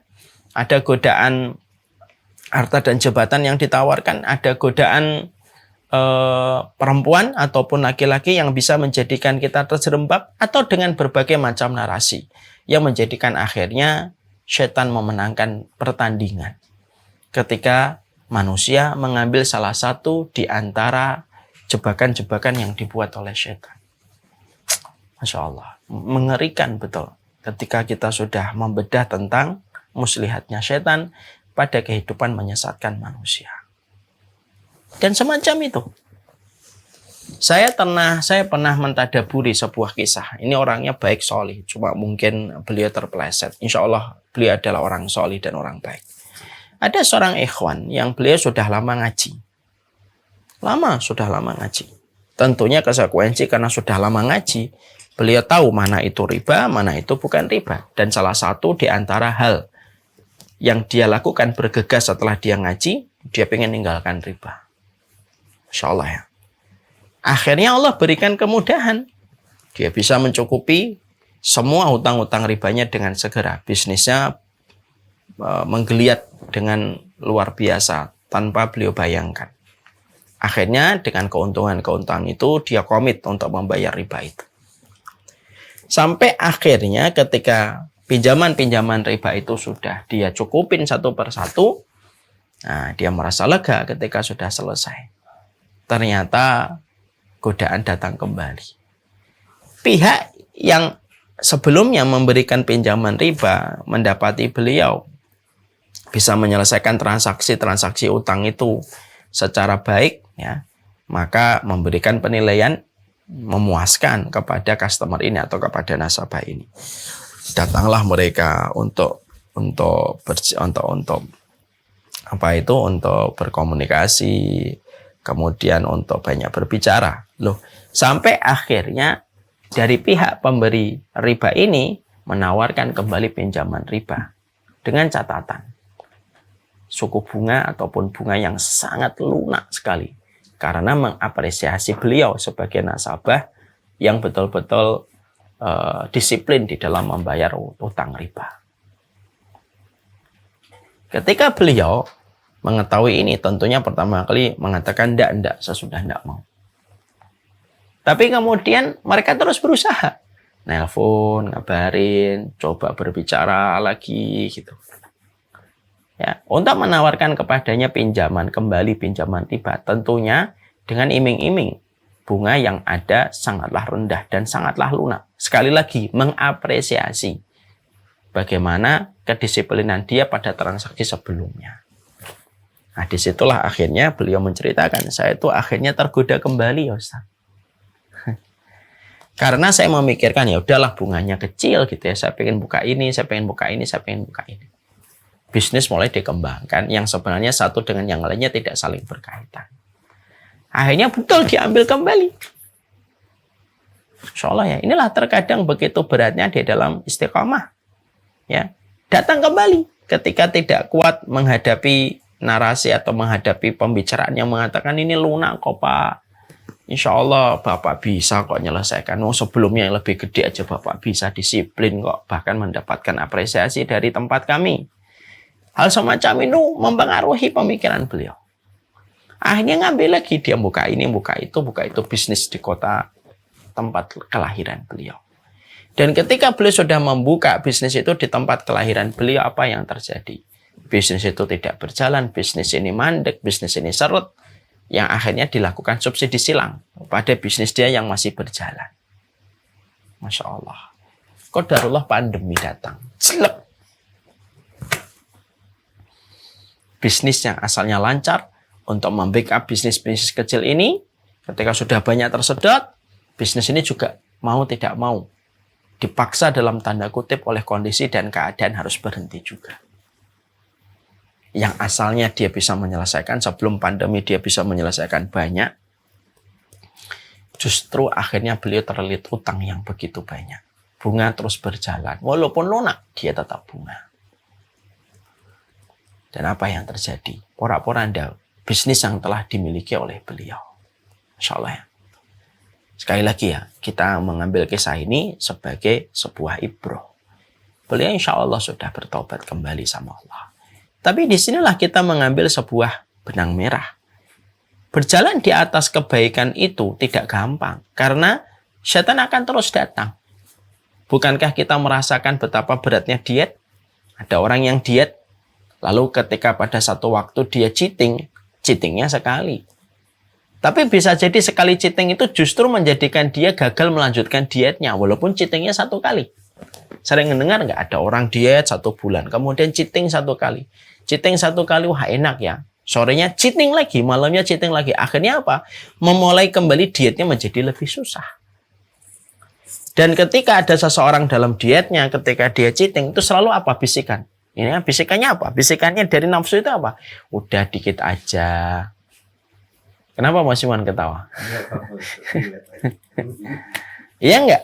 ada godaan harta dan jabatan yang ditawarkan, ada godaan perempuan ataupun laki-laki yang bisa menjadikan kita terjerembab, atau dengan berbagai macam narasi yang menjadikan akhirnya setan memenangkan pertandingan. Ketika manusia mengambil salah satu di antara jebakan-jebakan yang dibuat oleh setan. Masya Allah, mengerikan betul ketika kita sudah membedah tentang muslihatnya setan pada kehidupan menyesatkan manusia. Dan semacam itu. Saya pernah mentadaburi sebuah kisah. Ini orangnya baik solih, cuma mungkin beliau terpeleset. Insya Allah beliau adalah orang solih dan orang baik. Ada seorang ikhwan yang beliau sudah lama ngaji. Sudah lama ngaji. Tentunya konsekuensi karena sudah lama ngaji, beliau tahu mana itu riba, mana itu bukan riba. Dan salah satu di antara hal yang dia lakukan bergegas setelah dia ngaji, dia pengen meninggalkan riba. Insya Allah ya. Akhirnya Allah berikan kemudahan. Dia bisa mencukupi semua hutang-hutang ribanya dengan segera. Bisnisnya menggeliat dengan luar biasa tanpa beliau bayangkan. Akhirnya dengan keuntungan-keuntungan itu dia komit untuk membayar riba itu. Sampai akhirnya ketika pinjaman-pinjaman riba itu sudah dia cukupin satu persatu, nah, dia merasa lega ketika sudah selesai. Ternyata godaan datang kembali. Pihak yang sebelumnya memberikan pinjaman riba mendapati beliau bisa menyelesaikan transaksi-transaksi utang itu secara baik, ya, maka memberikan penilaian memuaskan kepada customer ini atau kepada nasabah ini. Datanglah mereka untuk berkomunikasi, kemudian untuk banyak berbicara. Loh, sampai akhirnya dari pihak pemberi riba ini menawarkan kembali pinjaman riba dengan catatan suku bunga ataupun bunga yang sangat lunak sekali, karena mengapresiasi beliau sebagai nasabah yang betul-betul disiplin di dalam membayar utang riba. Ketika beliau mengetahui ini, tentunya pertama kali mengatakan enggak, sesudah enggak mau. Tapi kemudian mereka terus berusaha, nelpon, ngabarin, coba berbicara lagi gitu. Ya, untuk menawarkan kepadanya kembali pinjaman riba, tentunya dengan iming-iming bunga yang ada sangatlah rendah dan sangatlah lunak. Sekali lagi mengapresiasi bagaimana kedisiplinan dia pada transaksi sebelumnya. Nah, disitulah akhirnya beliau menceritakan, saya itu akhirnya tergoda kembali, ya Ustaz. Karena saya memikirkan, ya udahlah bunganya kecil gitu ya, saya pengen buka ini, saya pengen buka ini, saya pengen buka ini. Bisnis mulai dikembangkan yang sebenarnya satu dengan yang lainnya tidak saling berkaitan. Akhirnya betul diambil kembali. Insya Allah ya, inilah terkadang begitu beratnya di dalam istiqamah. Ya, datang kembali ketika tidak kuat menghadapi narasi atau menghadapi pembicaraan yang mengatakan ini lunak kok Pak. Insya Allah Bapak bisa kok menyelesaikan. Sebelumnya yang lebih gede aja Bapak bisa, disiplin kok. Bahkan mendapatkan apresiasi dari tempat kami. Hal semacam itu mempengaruhi pemikiran beliau. Akhirnya ngambil lagi, dia buka ini, buka itu bisnis di kota tempat kelahiran beliau. Dan ketika beliau sudah membuka bisnis itu di tempat kelahiran beliau, apa yang terjadi? Bisnis itu tidak berjalan, bisnis ini mandek, bisnis ini seret, yang akhirnya dilakukan subsidi silang pada bisnis dia yang masih berjalan. Masya Allah. Qadarullah pandemi datang. Selep. Bisnis yang asalnya lancar untuk membackup bisnis-bisnis kecil ini, ketika sudah banyak tersedot, bisnis ini juga mau tidak mau dipaksa dalam tanda kutip oleh kondisi dan keadaan harus berhenti juga. Yang asalnya dia bisa menyelesaikan sebelum pandemi, dia bisa menyelesaikan banyak, justru akhirnya beliau terlilit utang yang begitu banyak. Bunga terus berjalan, walaupun lunak dia tetap bunga. Dan apa yang terjadi? Porak-poranda bisnis yang telah dimiliki oleh beliau. Insya Allah ya. Sekali lagi ya, kita mengambil kisah ini sebagai sebuah ibroh. Beliau insya Allah sudah bertobat kembali sama Allah. Tapi disinilah kita mengambil sebuah benang merah. Berjalan di atas kebaikan itu tidak gampang. Karena setan akan terus datang. Bukankah kita merasakan betapa beratnya diet? Ada orang yang diet, lalu ketika pada satu waktu dia cheatingnya sekali. Tapi bisa jadi sekali cheating itu justru menjadikan dia gagal melanjutkan dietnya, walaupun cheatingnya satu kali. Sering mendengar nggak ada orang diet 1 bulan, kemudian cheating 1 kali. Cheating 1 kali, wah enak ya. Sorenya cheating lagi, malamnya cheating lagi. Akhirnya apa? Memulai kembali dietnya menjadi lebih susah. Dan ketika ada seseorang dalam dietnya, ketika dia cheating, itu selalu apa? Bisikan. Ini bisikannya apa? Bisikannya dari nafsu itu apa? Udah dikit aja. Kenapa Mas Iwan ketawa? Iya enggak?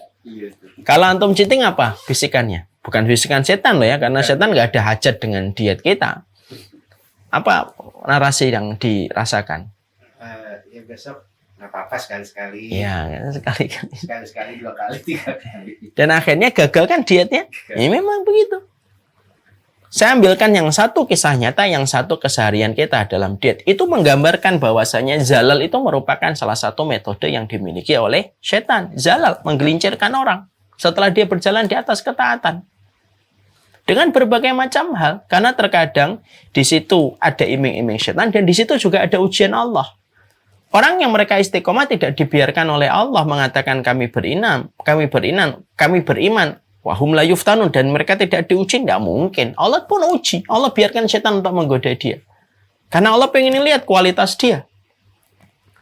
Kalau antum cheating apa bisikannya? Bukan bisikan setan loh ya, karena setan nggak ada hajat dengan diet kita. Apa narasi yang dirasakan? Ya besok nggak apa-apa sekali-sekali. Iya, sekali-kali. Sekali-sekali, 2 kali, 3 kali. Dan akhirnya gagal kan dietnya? Ya memang begitu. Saya ambilkan yang satu kisah nyata, yang satu keseharian kita dalam diet. Itu menggambarkan bahwasanya zalal itu merupakan salah satu metode yang dimiliki oleh setan. Zalal, menggelincirkan orang setelah dia berjalan di atas ketaatan. Dengan berbagai macam hal. Karena terkadang di situ ada iming-iming setan dan di situ juga ada ujian Allah. Orang yang mereka istiqomah tidak dibiarkan oleh Allah mengatakan kami beriman, wahum la yuftanun, dan mereka tidak diuji, tidak mungkin. Allah pun uji. Allah biarkan setan untuk menggoda dia. Karena Allah pengen lihat kualitas dia.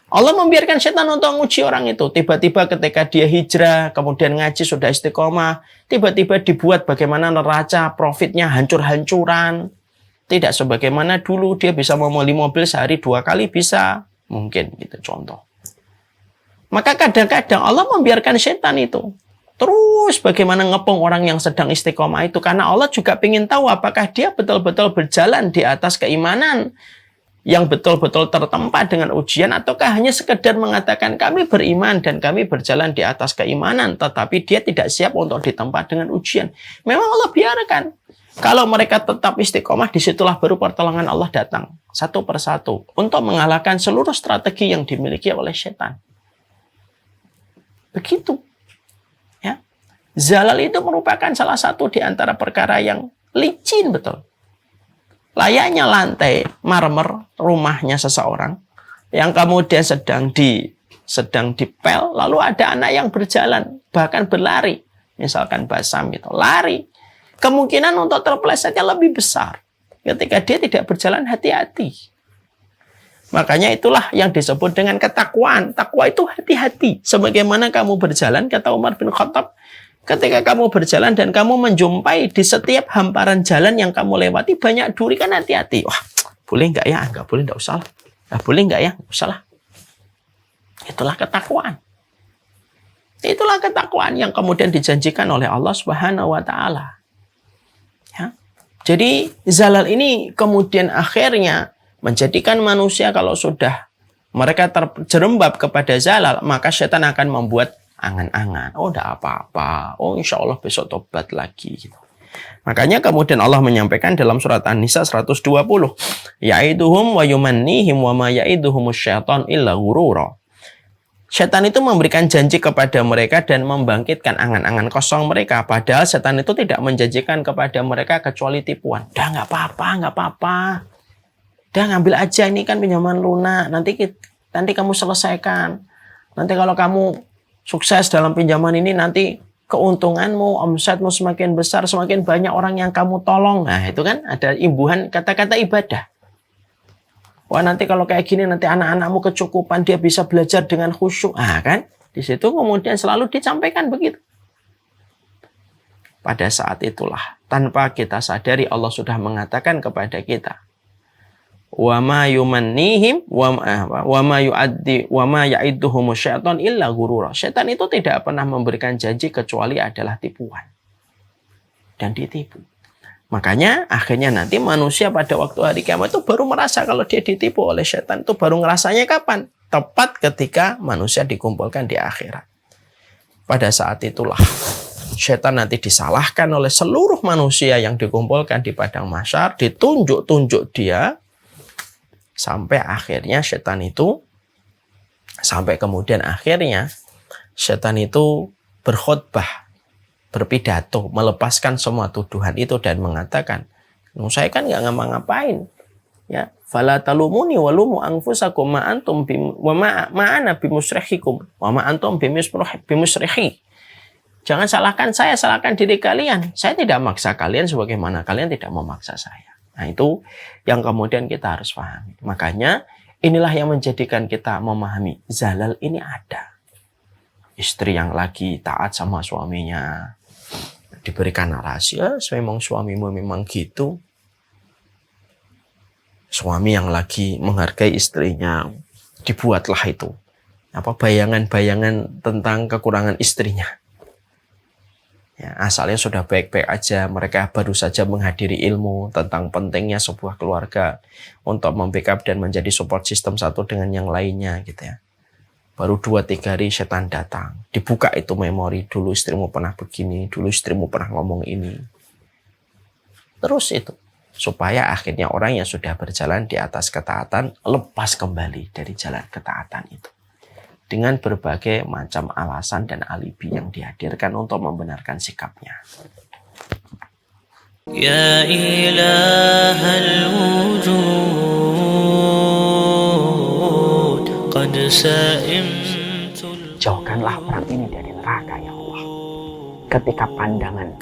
Allah membiarkan setan untuk menguji orang itu. Tiba-tiba ketika dia hijrah, kemudian ngaji, sudah istiqomah, tiba-tiba dibuat bagaimana neraca, profitnya hancur-hancuran. Tidak sebagaimana dulu dia bisa membeli mobil sehari 2 kali bisa. Mungkin gitu contoh. Maka kadang-kadang Allah membiarkan setan itu. Terus bagaimana ngepung orang yang sedang istiqomah itu. Karena Allah juga ingin tahu apakah dia betul-betul berjalan di atas keimanan yang betul-betul tertempa dengan ujian, ataukah hanya sekedar mengatakan kami beriman dan kami berjalan di atas keimanan, tetapi dia tidak siap untuk ditempa dengan ujian. Memang Allah biarkan. Kalau mereka tetap istiqomah, disitulah baru pertolongan Allah datang satu persatu untuk mengalahkan seluruh strategi yang dimiliki oleh setan. Begitu. Ya. Zalal itu merupakan salah satu di antara perkara yang licin betul. Layaknya lantai marmer rumahnya seseorang yang kemudian sedang dipel, lalu ada anak yang berjalan, bahkan berlari. Misalkan Basam itu lari. Kemungkinan untuk terpelesetnya lebih besar ketika dia tidak berjalan hati-hati. Makanya itulah yang disebut dengan ketakwaan. Takwa itu hati-hati. Sebagaimana kamu berjalan, kata Umar bin Khattab, ketika kamu berjalan dan kamu menjumpai di setiap hamparan jalan yang kamu lewati banyak duri, kan hati-hati. Wah, boleh nggak ya? Nggak boleh, nggak usah lah. Boleh nggak ya? Nggak usah lah. Itulah ketakwaan. Itulah ketakwaan yang kemudian dijanjikan oleh Allah Subhanahu wa Ta'ala. Ya. Jadi zalal ini kemudian akhirnya menjadikan manusia kalau sudah mereka terjerembab kepada zalal, maka setan akan membuat angan-angan. Oh, tidak apa-apa. Oh, insya Allah besok tobat lagi. Gitu. Makanya kemudian Allah menyampaikan dalam surat An-Nisa 120. Ya'iduhum wa yumannihim wa ma ya'iduhumus syaitan illa ghurura. Setan itu memberikan janji kepada mereka dan membangkitkan angan-angan kosong mereka. Padahal setan itu tidak menjanjikan kepada mereka kecuali tipuan. Dah nggak apa-apa. Dah ngambil aja, ini kan pinjaman lunak. Nanti kamu selesaikan. Nanti kalau kamu sukses dalam pinjaman ini, nanti keuntunganmu, omsetmu semakin besar, semakin banyak orang yang kamu tolong. Nah itu kan ada imbuhan kata-kata ibadah. Wah, nanti kalau kayak gini nanti anak-anakmu kecukupan, dia bisa belajar dengan khusyuk. Ah kan? Di situ kemudian selalu disampaikan begitu. Pada saat itulah tanpa kita sadari Allah sudah mengatakan kepada kita, wa ma yumannihim wa ma yu'addi wa ma ya'iduhumus syaitan illa ghurura. Setan itu tidak pernah memberikan janji kecuali adalah tipuan. Dan ditipu. Makanya akhirnya nanti manusia pada waktu hari kiamat itu baru merasa kalau dia ditipu oleh setan. Itu baru ngerasanya kapan? Tepat ketika manusia dikumpulkan di akhirat. Pada saat itulah setan nanti disalahkan oleh seluruh manusia yang dikumpulkan di padang mahsyar, ditunjuk-tunjuk dia, sampai akhirnya setan itu, sampai kemudian akhirnya setan itu berkhutbah, berpidato, melepaskan semua tuduhan itu dan mengatakan, saya kan nggak ngapa-ngapain, ya, fala talumuni walumu anfusakum ma antum ma ana bimusrihikum wa ma antum bimusrihi. Jangan salahkan saya, salahkan diri kalian. Saya tidak memaksa kalian sebagaimana kalian tidak memaksa saya. Nah itu yang kemudian kita harus pahami. Makanya inilah yang menjadikan kita memahami zalal ini ada. Istri yang lagi taat sama suaminya diberikan narasi, memang suamimu memang gitu. Suami yang lagi menghargai istrinya, dibuatlah itu bayangan-bayangan tentang kekurangan istrinya. Ya, asalnya sudah baik-baik aja, mereka baru saja menghadiri ilmu tentang pentingnya sebuah keluarga untuk membackup dan menjadi support system satu dengan yang lainnya gitu ya. Baru 2-3 hari setan datang, dibuka itu memori, dulu istrimu pernah begini, dulu istrimu pernah ngomong ini. Terus itu. Supaya akhirnya orang yang sudah berjalan di atas ketaatan lepas kembali dari jalan ketaatan itu. Dengan berbagai macam alasan dan alibi yang dihadirkan untuk membenarkan sikapnya. Ya ilahal wujud qad sa'imtul. Jauhkanlah orang ini dari neraka ya Allah. Ketika pandangan,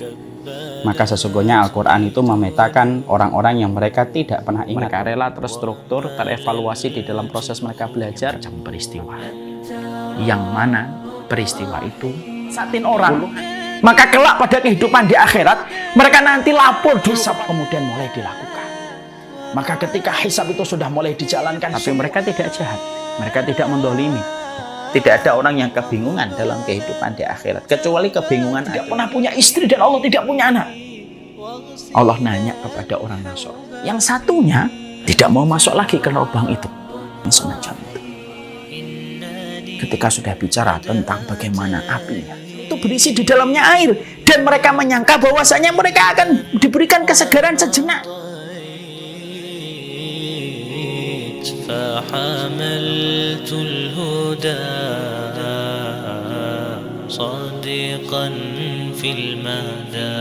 maka sesungguhnya Al-Quran itu memetakan orang-orang yang mereka tidak pernah ingat. mereka rela terstruktur, terevaluasi di dalam proses mereka belajar. Macam peristiwa. Yang mana peristiwa itu Satin orang, maka kelak pada kehidupan di akhirat, mereka nanti lapor dosa kemudian mulai dilakukan. Maka ketika hisab itu sudah mulai dijalankan, tapi mereka tidak jahat, mereka tidak mendolimi. Tidak ada orang yang kebingungan dalam kehidupan di akhirat, kecuali kebingungan tidak pernah punya istri dan Allah tidak punya anak. Allah nanya kepada orang Nasr, yang satunya tidak mau masuk lagi ke lubang itu. Semacam itu. Ketika sudah bicara tentang bagaimana apinya itu berisi di dalamnya air, dan mereka menyangka bahwasanya mereka akan diberikan kesegaran sejenak. فحملت الهدى صادقا في المدى.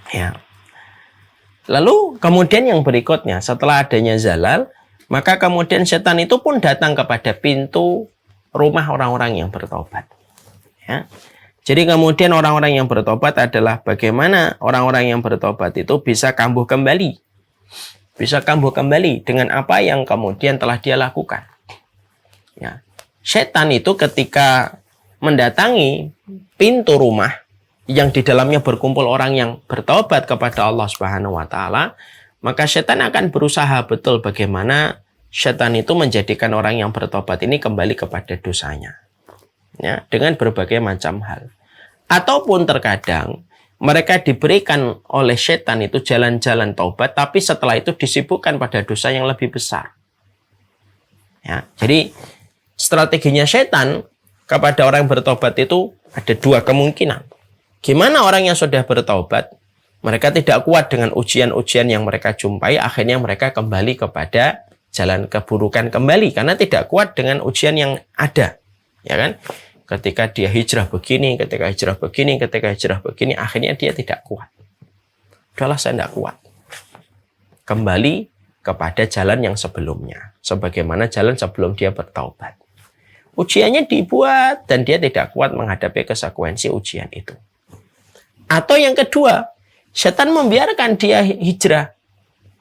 ya. Lalu kemudian yang berikutnya setelah adanya zalal, maka kemudian setan itu pun datang kepada pintu rumah orang-orang yang bertobat. Ya. Jadi kemudian orang-orang yang bertobat adalah bagaimana orang-orang yang bertobat itu bisa kambuh kembali. Bisa kambuh kembali dengan apa yang kemudian telah dia lakukan. Ya. Setan itu ketika mendatangi pintu rumah yang di dalamnya berkumpul orang yang bertobat kepada Allah Subhanahu wa taala, maka setan akan berusaha betul bagaimana setan itu menjadikan orang yang bertobat ini kembali kepada dosanya. Ya, dengan berbagai macam hal. Ataupun terkadang mereka diberikan oleh setan itu jalan-jalan taubat, tapi setelah itu disibukkan pada dosa yang lebih besar. Ya, jadi strateginya setan kepada orang yang bertobat itu ada dua kemungkinan. Gimana orang yang sudah bertobat, mereka tidak kuat dengan ujian-ujian yang mereka jumpai, akhirnya mereka kembali kepada jalan keburukan kembali karena tidak kuat dengan ujian yang ada, ya kan? Ketika dia hijrah begini, ketika hijrah begini, ketika hijrah begini, akhirnya dia tidak kuat. Udahlah, saya tidak kuat. Kembali kepada jalan yang sebelumnya, sebagaimana jalan sebelum dia bertaubat. Ujiannya dibuat dan dia tidak kuat menghadapi konsekuensi ujian itu. Atau yang kedua, setan membiarkan dia hijrah.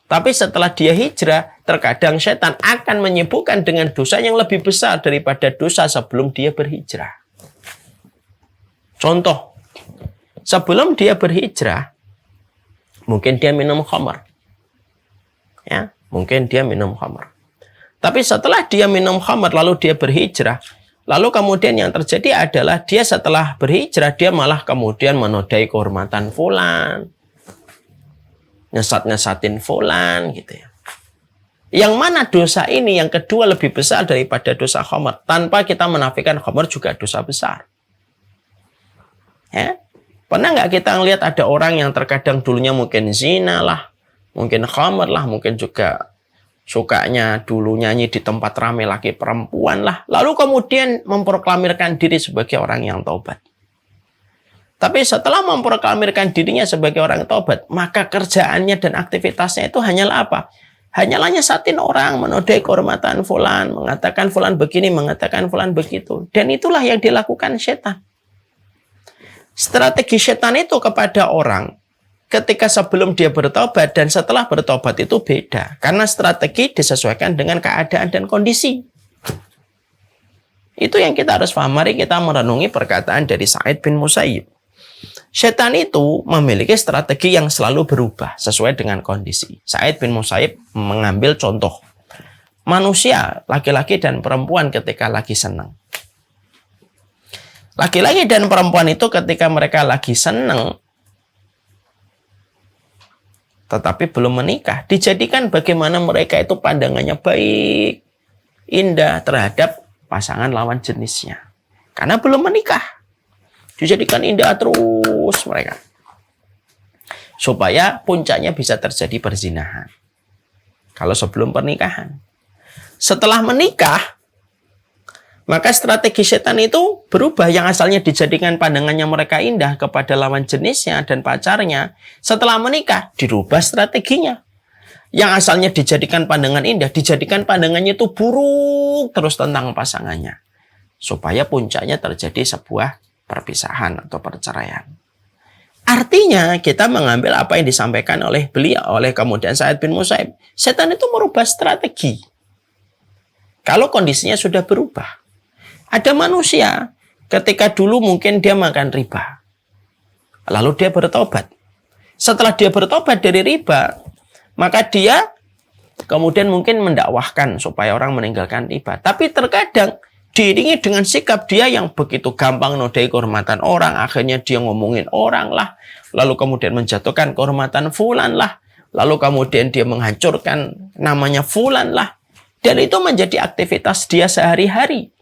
Tapi setelah dia hijrah, terkadang setan akan menyibukkan dengan dosa yang lebih besar daripada dosa sebelum dia berhijrah. Contoh, sebelum dia berhijrah, mungkin dia minum khamar. Ya, mungkin dia minum khamar. Tapi setelah dia minum khamar, lalu dia berhijrah, lalu kemudian yang terjadi adalah dia setelah berhijrah, dia malah kemudian menodai kehormatan fulan, nyesat-nyesatin fulan gitu ya. Yang mana dosa ini yang kedua lebih besar daripada dosa khamar, tanpa kita menafikan khamar juga dosa besar. Ya? Pernah nggak kita ngelihat ada orang yang terkadang dulunya mungkin zina lah, mungkin khamar lah, mungkin juga sukanya dulu nyanyi di tempat ramai laki perempuan lah, lalu kemudian memproklamirkan diri sebagai orang yang taubat. Tapi setelah memproklamirkan dirinya sebagai orang taubat, maka kerjaannya dan aktivitasnya itu hanyalah apa? Hanyalah nyesatin orang, menodai kehormatan fulan, mengatakan fulan begini, mengatakan fulan begitu. Dan itulah yang dilakukan setan. Strategi setan itu kepada orang ketika sebelum dia bertobat dan setelah bertobat itu beda. Karena strategi disesuaikan dengan keadaan dan kondisi. Itu yang kita harus paham. Mari kita merenungi perkataan dari Sa'id bin Musayyib. Setan itu memiliki strategi yang selalu berubah sesuai dengan kondisi. Sa'id bin Musayyib mengambil contoh manusia, laki-laki dan perempuan ketika lagi senang. Laki-laki dan perempuan itu ketika mereka lagi senang, tetapi belum menikah, dijadikan bagaimana mereka itu pandangannya baik, indah terhadap pasangan lawan jenisnya. Karena belum menikah. Dijadikan indah terus mereka. Supaya puncaknya bisa terjadi perzinahan. Kalau sebelum pernikahan. Setelah menikah, maka strategi setan itu berubah. Yang asalnya dijadikan pandangannya mereka indah kepada lawan jenisnya dan pacarnya. Setelah menikah, dirubah strateginya. Yang asalnya dijadikan pandangan indah, dijadikan pandangannya itu buruk terus tentang pasangannya. Supaya puncaknya terjadi sebuah perpisahan atau perceraian. Artinya kita mengambil apa yang disampaikan oleh beliau, oleh kemudian Sa'id bin Musayyib. Setan itu merubah strategi. Kalau kondisinya sudah berubah. Ada manusia ketika dulu mungkin dia makan riba. Lalu dia bertobat. Setelah dia bertobat dari riba, maka dia kemudian mungkin mendakwahkan supaya orang meninggalkan riba. Tapi terkadang diiringi dengan sikap dia yang begitu gampang nodai kehormatan orang. Akhirnya dia ngomongin orang lah. Lalu kemudian menjatuhkan kehormatan fulan lah. Lalu kemudian dia menghancurkan namanya fulan lah. Dan itu menjadi aktivitas dia sehari-hari.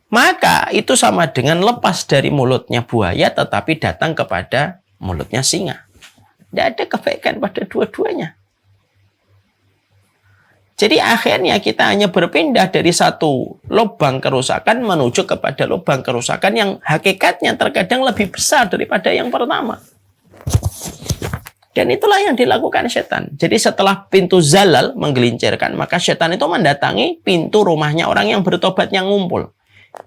Maka itu sama dengan lepas dari mulutnya buaya tetapi datang kepada mulutnya singa. Tidak ada kebaikan pada dua-duanya. Jadi akhirnya kita hanya berpindah dari satu lubang kerusakan menuju kepada lubang kerusakan yang hakikatnya terkadang lebih besar daripada yang pertama. Dan itulah yang dilakukan setan. Jadi setelah pintu zalal menggelincirkan, maka setan itu mendatangi pintu rumahnya orang yang bertobat yang ngumpul.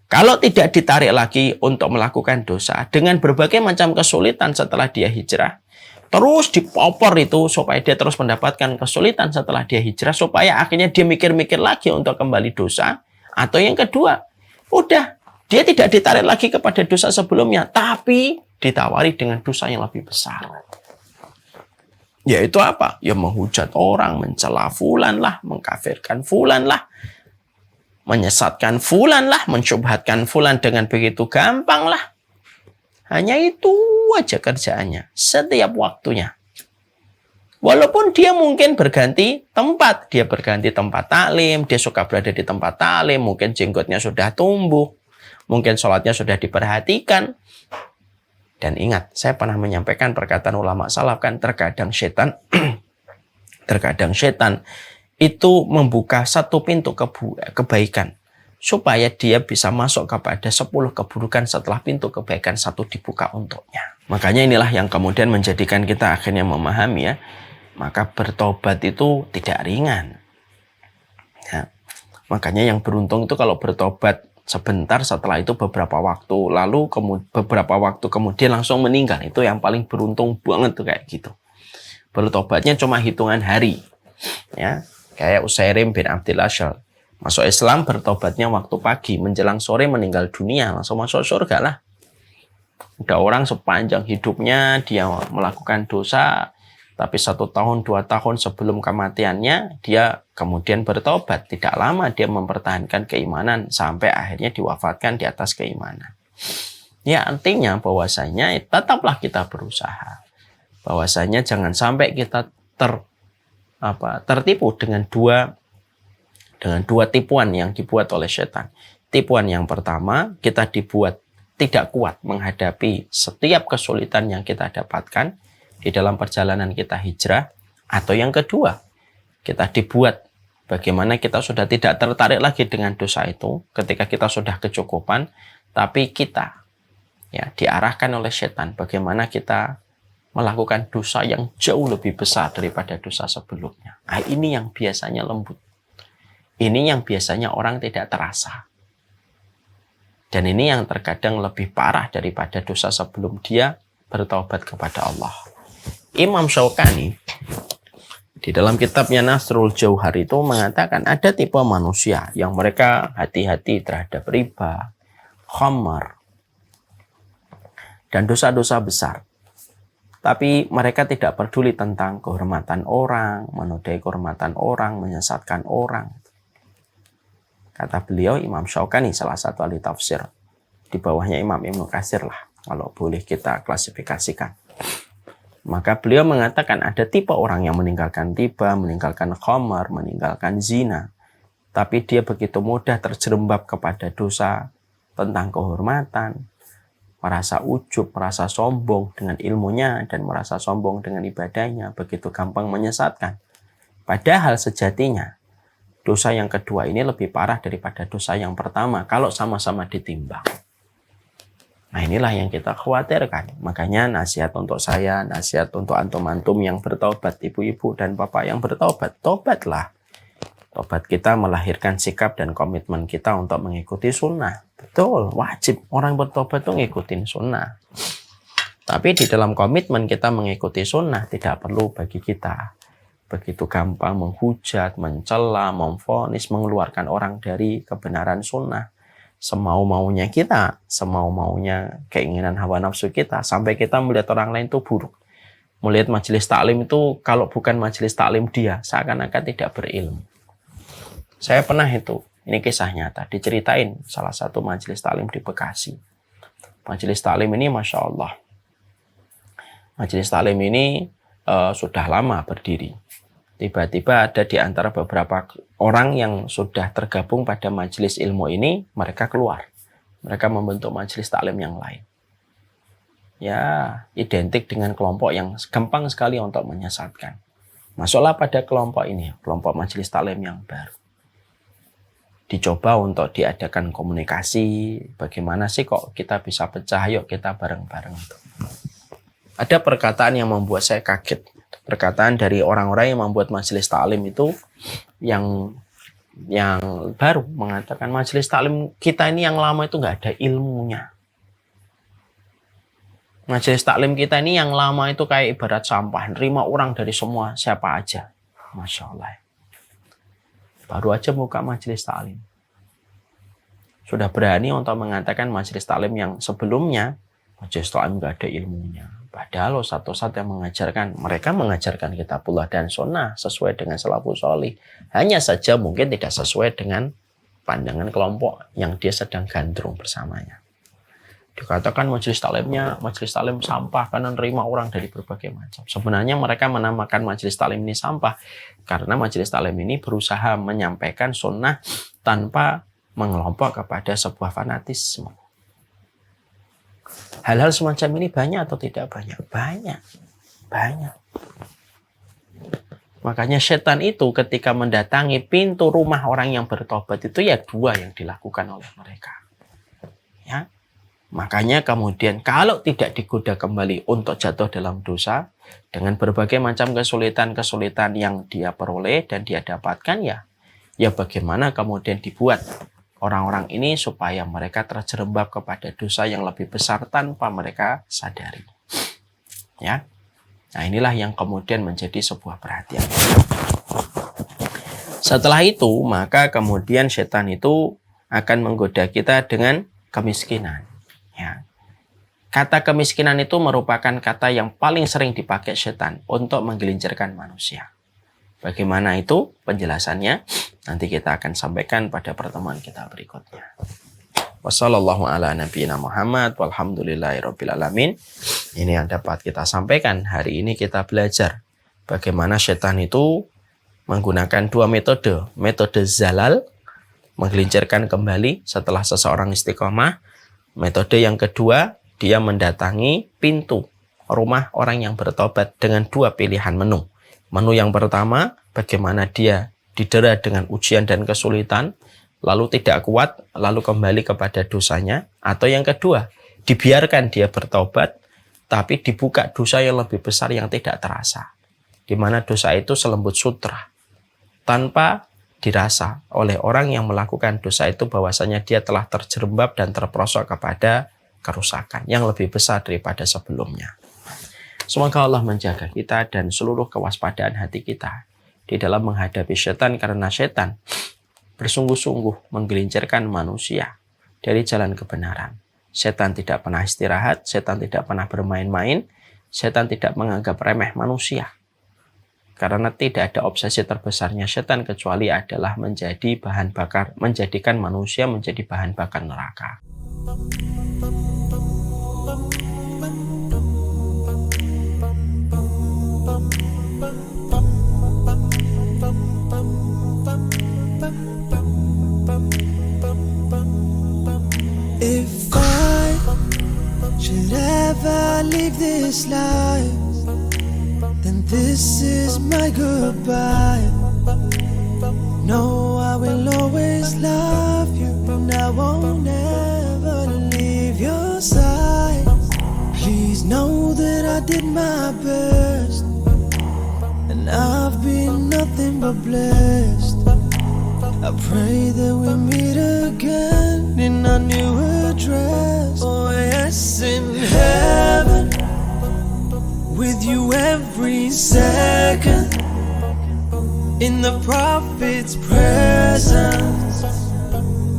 Kalau tidak ditarik lagi untuk melakukan dosa dengan berbagai macam kesulitan setelah dia hijrah, terus dipopor itu supaya dia terus mendapatkan kesulitan setelah dia hijrah, supaya akhirnya dia mikir-mikir lagi untuk kembali dosa. Atau yang kedua, udah dia tidak ditarik lagi kepada dosa sebelumnya, tapi ditawari dengan dosa yang lebih besar. Yaitu apa? Ya menghujat orang, mencela fulan lah, mengkafirkan fulan lah, menyesatkan fulan lah, mensyubhatkan fulan dengan begitu gampang lah. Hanya itu aja kerjaannya setiap waktunya. Walaupun dia mungkin berganti tempat. Dia berganti tempat taklim. Dia suka berada di tempat taklim. Mungkin jenggotnya sudah tumbuh. Mungkin sholatnya sudah diperhatikan. Dan ingat, saya pernah menyampaikan perkataan ulama salaf kan, terkadang setan itu membuka satu pintu kebaikan. Supaya dia bisa masuk kepada 10 keburukan setelah pintu kebaikan satu dibuka untuknya. Makanya inilah yang kemudian menjadikan kita akhirnya memahami ya. Maka bertobat itu tidak ringan. Ya. Makanya yang beruntung itu kalau bertobat sebentar, setelah itu beberapa waktu. Lalu beberapa waktu kemudian langsung meninggal. Itu yang paling beruntung banget tuh kayak gitu. Bertobatnya cuma hitungan hari. Ya. Kayak Usairim bin Abdillah Syal. Masuk Islam bertobatnya waktu pagi, menjelang sore meninggal dunia, langsung masuk surga lah. Ada orang sepanjang hidupnya dia melakukan dosa, tapi 1 tahun, 2 tahun sebelum kematiannya, dia kemudian bertobat. Tidak lama dia mempertahankan keimanan, sampai akhirnya diwafatkan di atas keimanan. Ya artinya bahwasanya tetaplah kita berusaha. Bahwasanya jangan sampai kita tertipu dengan dua tipuan yang dibuat oleh setan. Tipuan yang pertama, kita dibuat tidak kuat menghadapi setiap kesulitan yang kita dapatkan di dalam perjalanan kita hijrah. Atau yang kedua, kita dibuat bagaimana kita sudah tidak tertarik lagi dengan dosa itu ketika kita sudah kecukupan, tapi kita ya diarahkan oleh setan bagaimana kita melakukan dosa yang jauh lebih besar daripada dosa sebelumnya. Nah, ini yang biasanya lembut. Ini yang biasanya orang tidak terasa. Dan ini yang terkadang lebih parah daripada dosa sebelum dia bertaubat kepada Allah. Imam Syaukani di dalam kitabnya Nasrul Jauhar itu mengatakan ada tipe manusia yang mereka hati-hati terhadap riba, khamar, dan dosa-dosa besar. Tapi mereka tidak peduli tentang kehormatan orang, menodai kehormatan orang, menyesatkan orang. Kata beliau Imam Syaukani, salah satu ahli tafsir. Di bawahnya Imam Ibnu Katsir lah, kalau boleh kita klasifikasikan. Maka beliau mengatakan ada tipe orang yang meninggalkan riba, meninggalkan khamar, meninggalkan zina. Tapi dia begitu mudah terjerembab kepada dosa tentang kehormatan, merasa ujub, merasa sombong dengan ilmunya, dan merasa sombong dengan ibadahnya, begitu gampang menyesatkan. Padahal sejatinya, dosa yang kedua ini lebih parah daripada dosa yang pertama kalau sama-sama ditimbang. Nah, inilah yang kita khawatirkan. Makanya nasihat untuk saya, nasihat untuk antum-antum yang bertobat, ibu-ibu dan bapak yang bertobat, tobatlah. Tobat kita melahirkan sikap dan komitmen kita untuk mengikuti sunnah. Betul, wajib orang bertobat itu ngikutin sunnah. Tapi di dalam komitmen kita mengikuti sunnah, tidak perlu bagi kita begitu gampang menghujat, mencela, memvonis, mengeluarkan orang dari kebenaran sunnah. Semau-maunya kita, semau-maunya keinginan hawa nafsu kita, sampai kita melihat orang lain itu buruk. Melihat majelis taklim itu, kalau bukan majelis taklim dia, seakan-akan tidak berilmu. Saya pernah itu, ini kisah nyata, diceritain salah satu majelis taklim di Bekasi. Majelis taklim ini Masya Allah. Majelis taklim ini sudah lama berdiri. Tiba-tiba ada di antara beberapa orang yang sudah tergabung pada majelis ilmu ini, mereka keluar. Mereka membentuk majelis taklim yang lain. Ya, identik dengan kelompok yang gampang sekali untuk menyesatkan. Masuklah pada kelompok ini, kelompok majelis taklim yang baru. Dicoba untuk diadakan komunikasi, bagaimana sih kok kita bisa pecah, yuk kita bareng-bareng. Ada perkataan yang membuat saya kaget. Perkataan dari orang-orang yang membuat majelis taklim itu yang baru mengatakan majelis taklim kita ini yang lama itu nggak ada ilmunya. Majelis taklim kita ini yang lama itu kayak ibarat sampah, nerima orang dari semua siapa aja. Masya Allah. Baru aja buka majelis taklim, sudah berani untuk mengatakan majelis taklim yang sebelumnya majelis taklim nggak ada ilmunya. Padahal satu-satu yang mengajarkan, mereka mengajarkan kitabullah dan sunnah sesuai dengan salafus sholih. Hanya saja mungkin tidak sesuai dengan pandangan kelompok yang dia sedang gandrung bersamanya. Dikatakan majelis taklimnya, majelis taklim sampah karena nerima orang dari berbagai macam. Sebenarnya mereka menamakan majelis taklim ini sampah karena majelis taklim ini berusaha menyampaikan sunnah tanpa mengelompok kepada sebuah fanatisme. Hal-hal semacam ini banyak atau tidak banyak? Banyak. Makanya setan itu ketika mendatangi pintu rumah orang yang bertobat itu ya dua yang dilakukan oleh mereka. Ya. Makanya kemudian kalau tidak digoda kembali untuk jatuh dalam dosa dengan berbagai macam kesulitan-kesulitan yang dia peroleh dan dia dapatkan, ya bagaimana kemudian dibuat orang-orang ini supaya mereka terjerembab kepada dosa yang lebih besar tanpa mereka sadari. Ya. Nah, inilah yang kemudian menjadi sebuah perhatian. Setelah itu, maka kemudian setan itu akan menggoda kita dengan kemiskinan. Ya. Kata kemiskinan itu merupakan kata yang paling sering dipakai setan untuk menggelincirkan manusia. Bagaimana itu penjelasannya? Nanti kita akan sampaikan pada pertemuan kita berikutnya. Wassallallahu ala nabiyina Muhammad walhamdulillahirabbil alamin. Ini yang dapat kita sampaikan. Hari ini kita belajar bagaimana setan itu menggunakan dua metode. Metode zalal, menggelincirkan kembali setelah seseorang istiqomah. Metode yang kedua, dia mendatangi pintu rumah orang yang bertobat dengan dua pilihan menu. Menu yang pertama, bagaimana dia didera dengan ujian dan kesulitan, lalu tidak kuat, lalu kembali kepada dosanya. Atau yang kedua, dibiarkan dia bertobat, tapi dibuka dosa yang lebih besar yang tidak terasa. Di mana dosa itu selembut sutra, tanpa dirasa oleh orang yang melakukan dosa itu bahwasanya dia telah terjerembab dan terperosok kepada kerusakan yang lebih besar daripada sebelumnya. Semoga Allah menjaga kita dan seluruh kewaspadaan hati kita di dalam menghadapi setan, karena setan bersungguh-sungguh menggelincirkan manusia dari jalan kebenaran. Setan tidak pernah istirahat, setan tidak pernah bermain-main, setan tidak menganggap remeh manusia. Karena tidak ada obsesi terbesarnya setan kecuali adalah menjadi bahan bakar, menjadikan manusia menjadi bahan bakar neraka. If I should ever leave this life, then this is my goodbye. No, I will always love you, and I won't ever leave your side. Please know that I did my best, and I've been nothing but blessed. I pray that we meet again in our new address. Oh yes, in heaven, with you every second, in the Prophet's presence.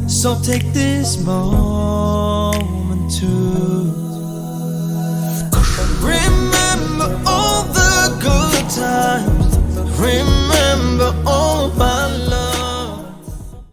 So take this moment to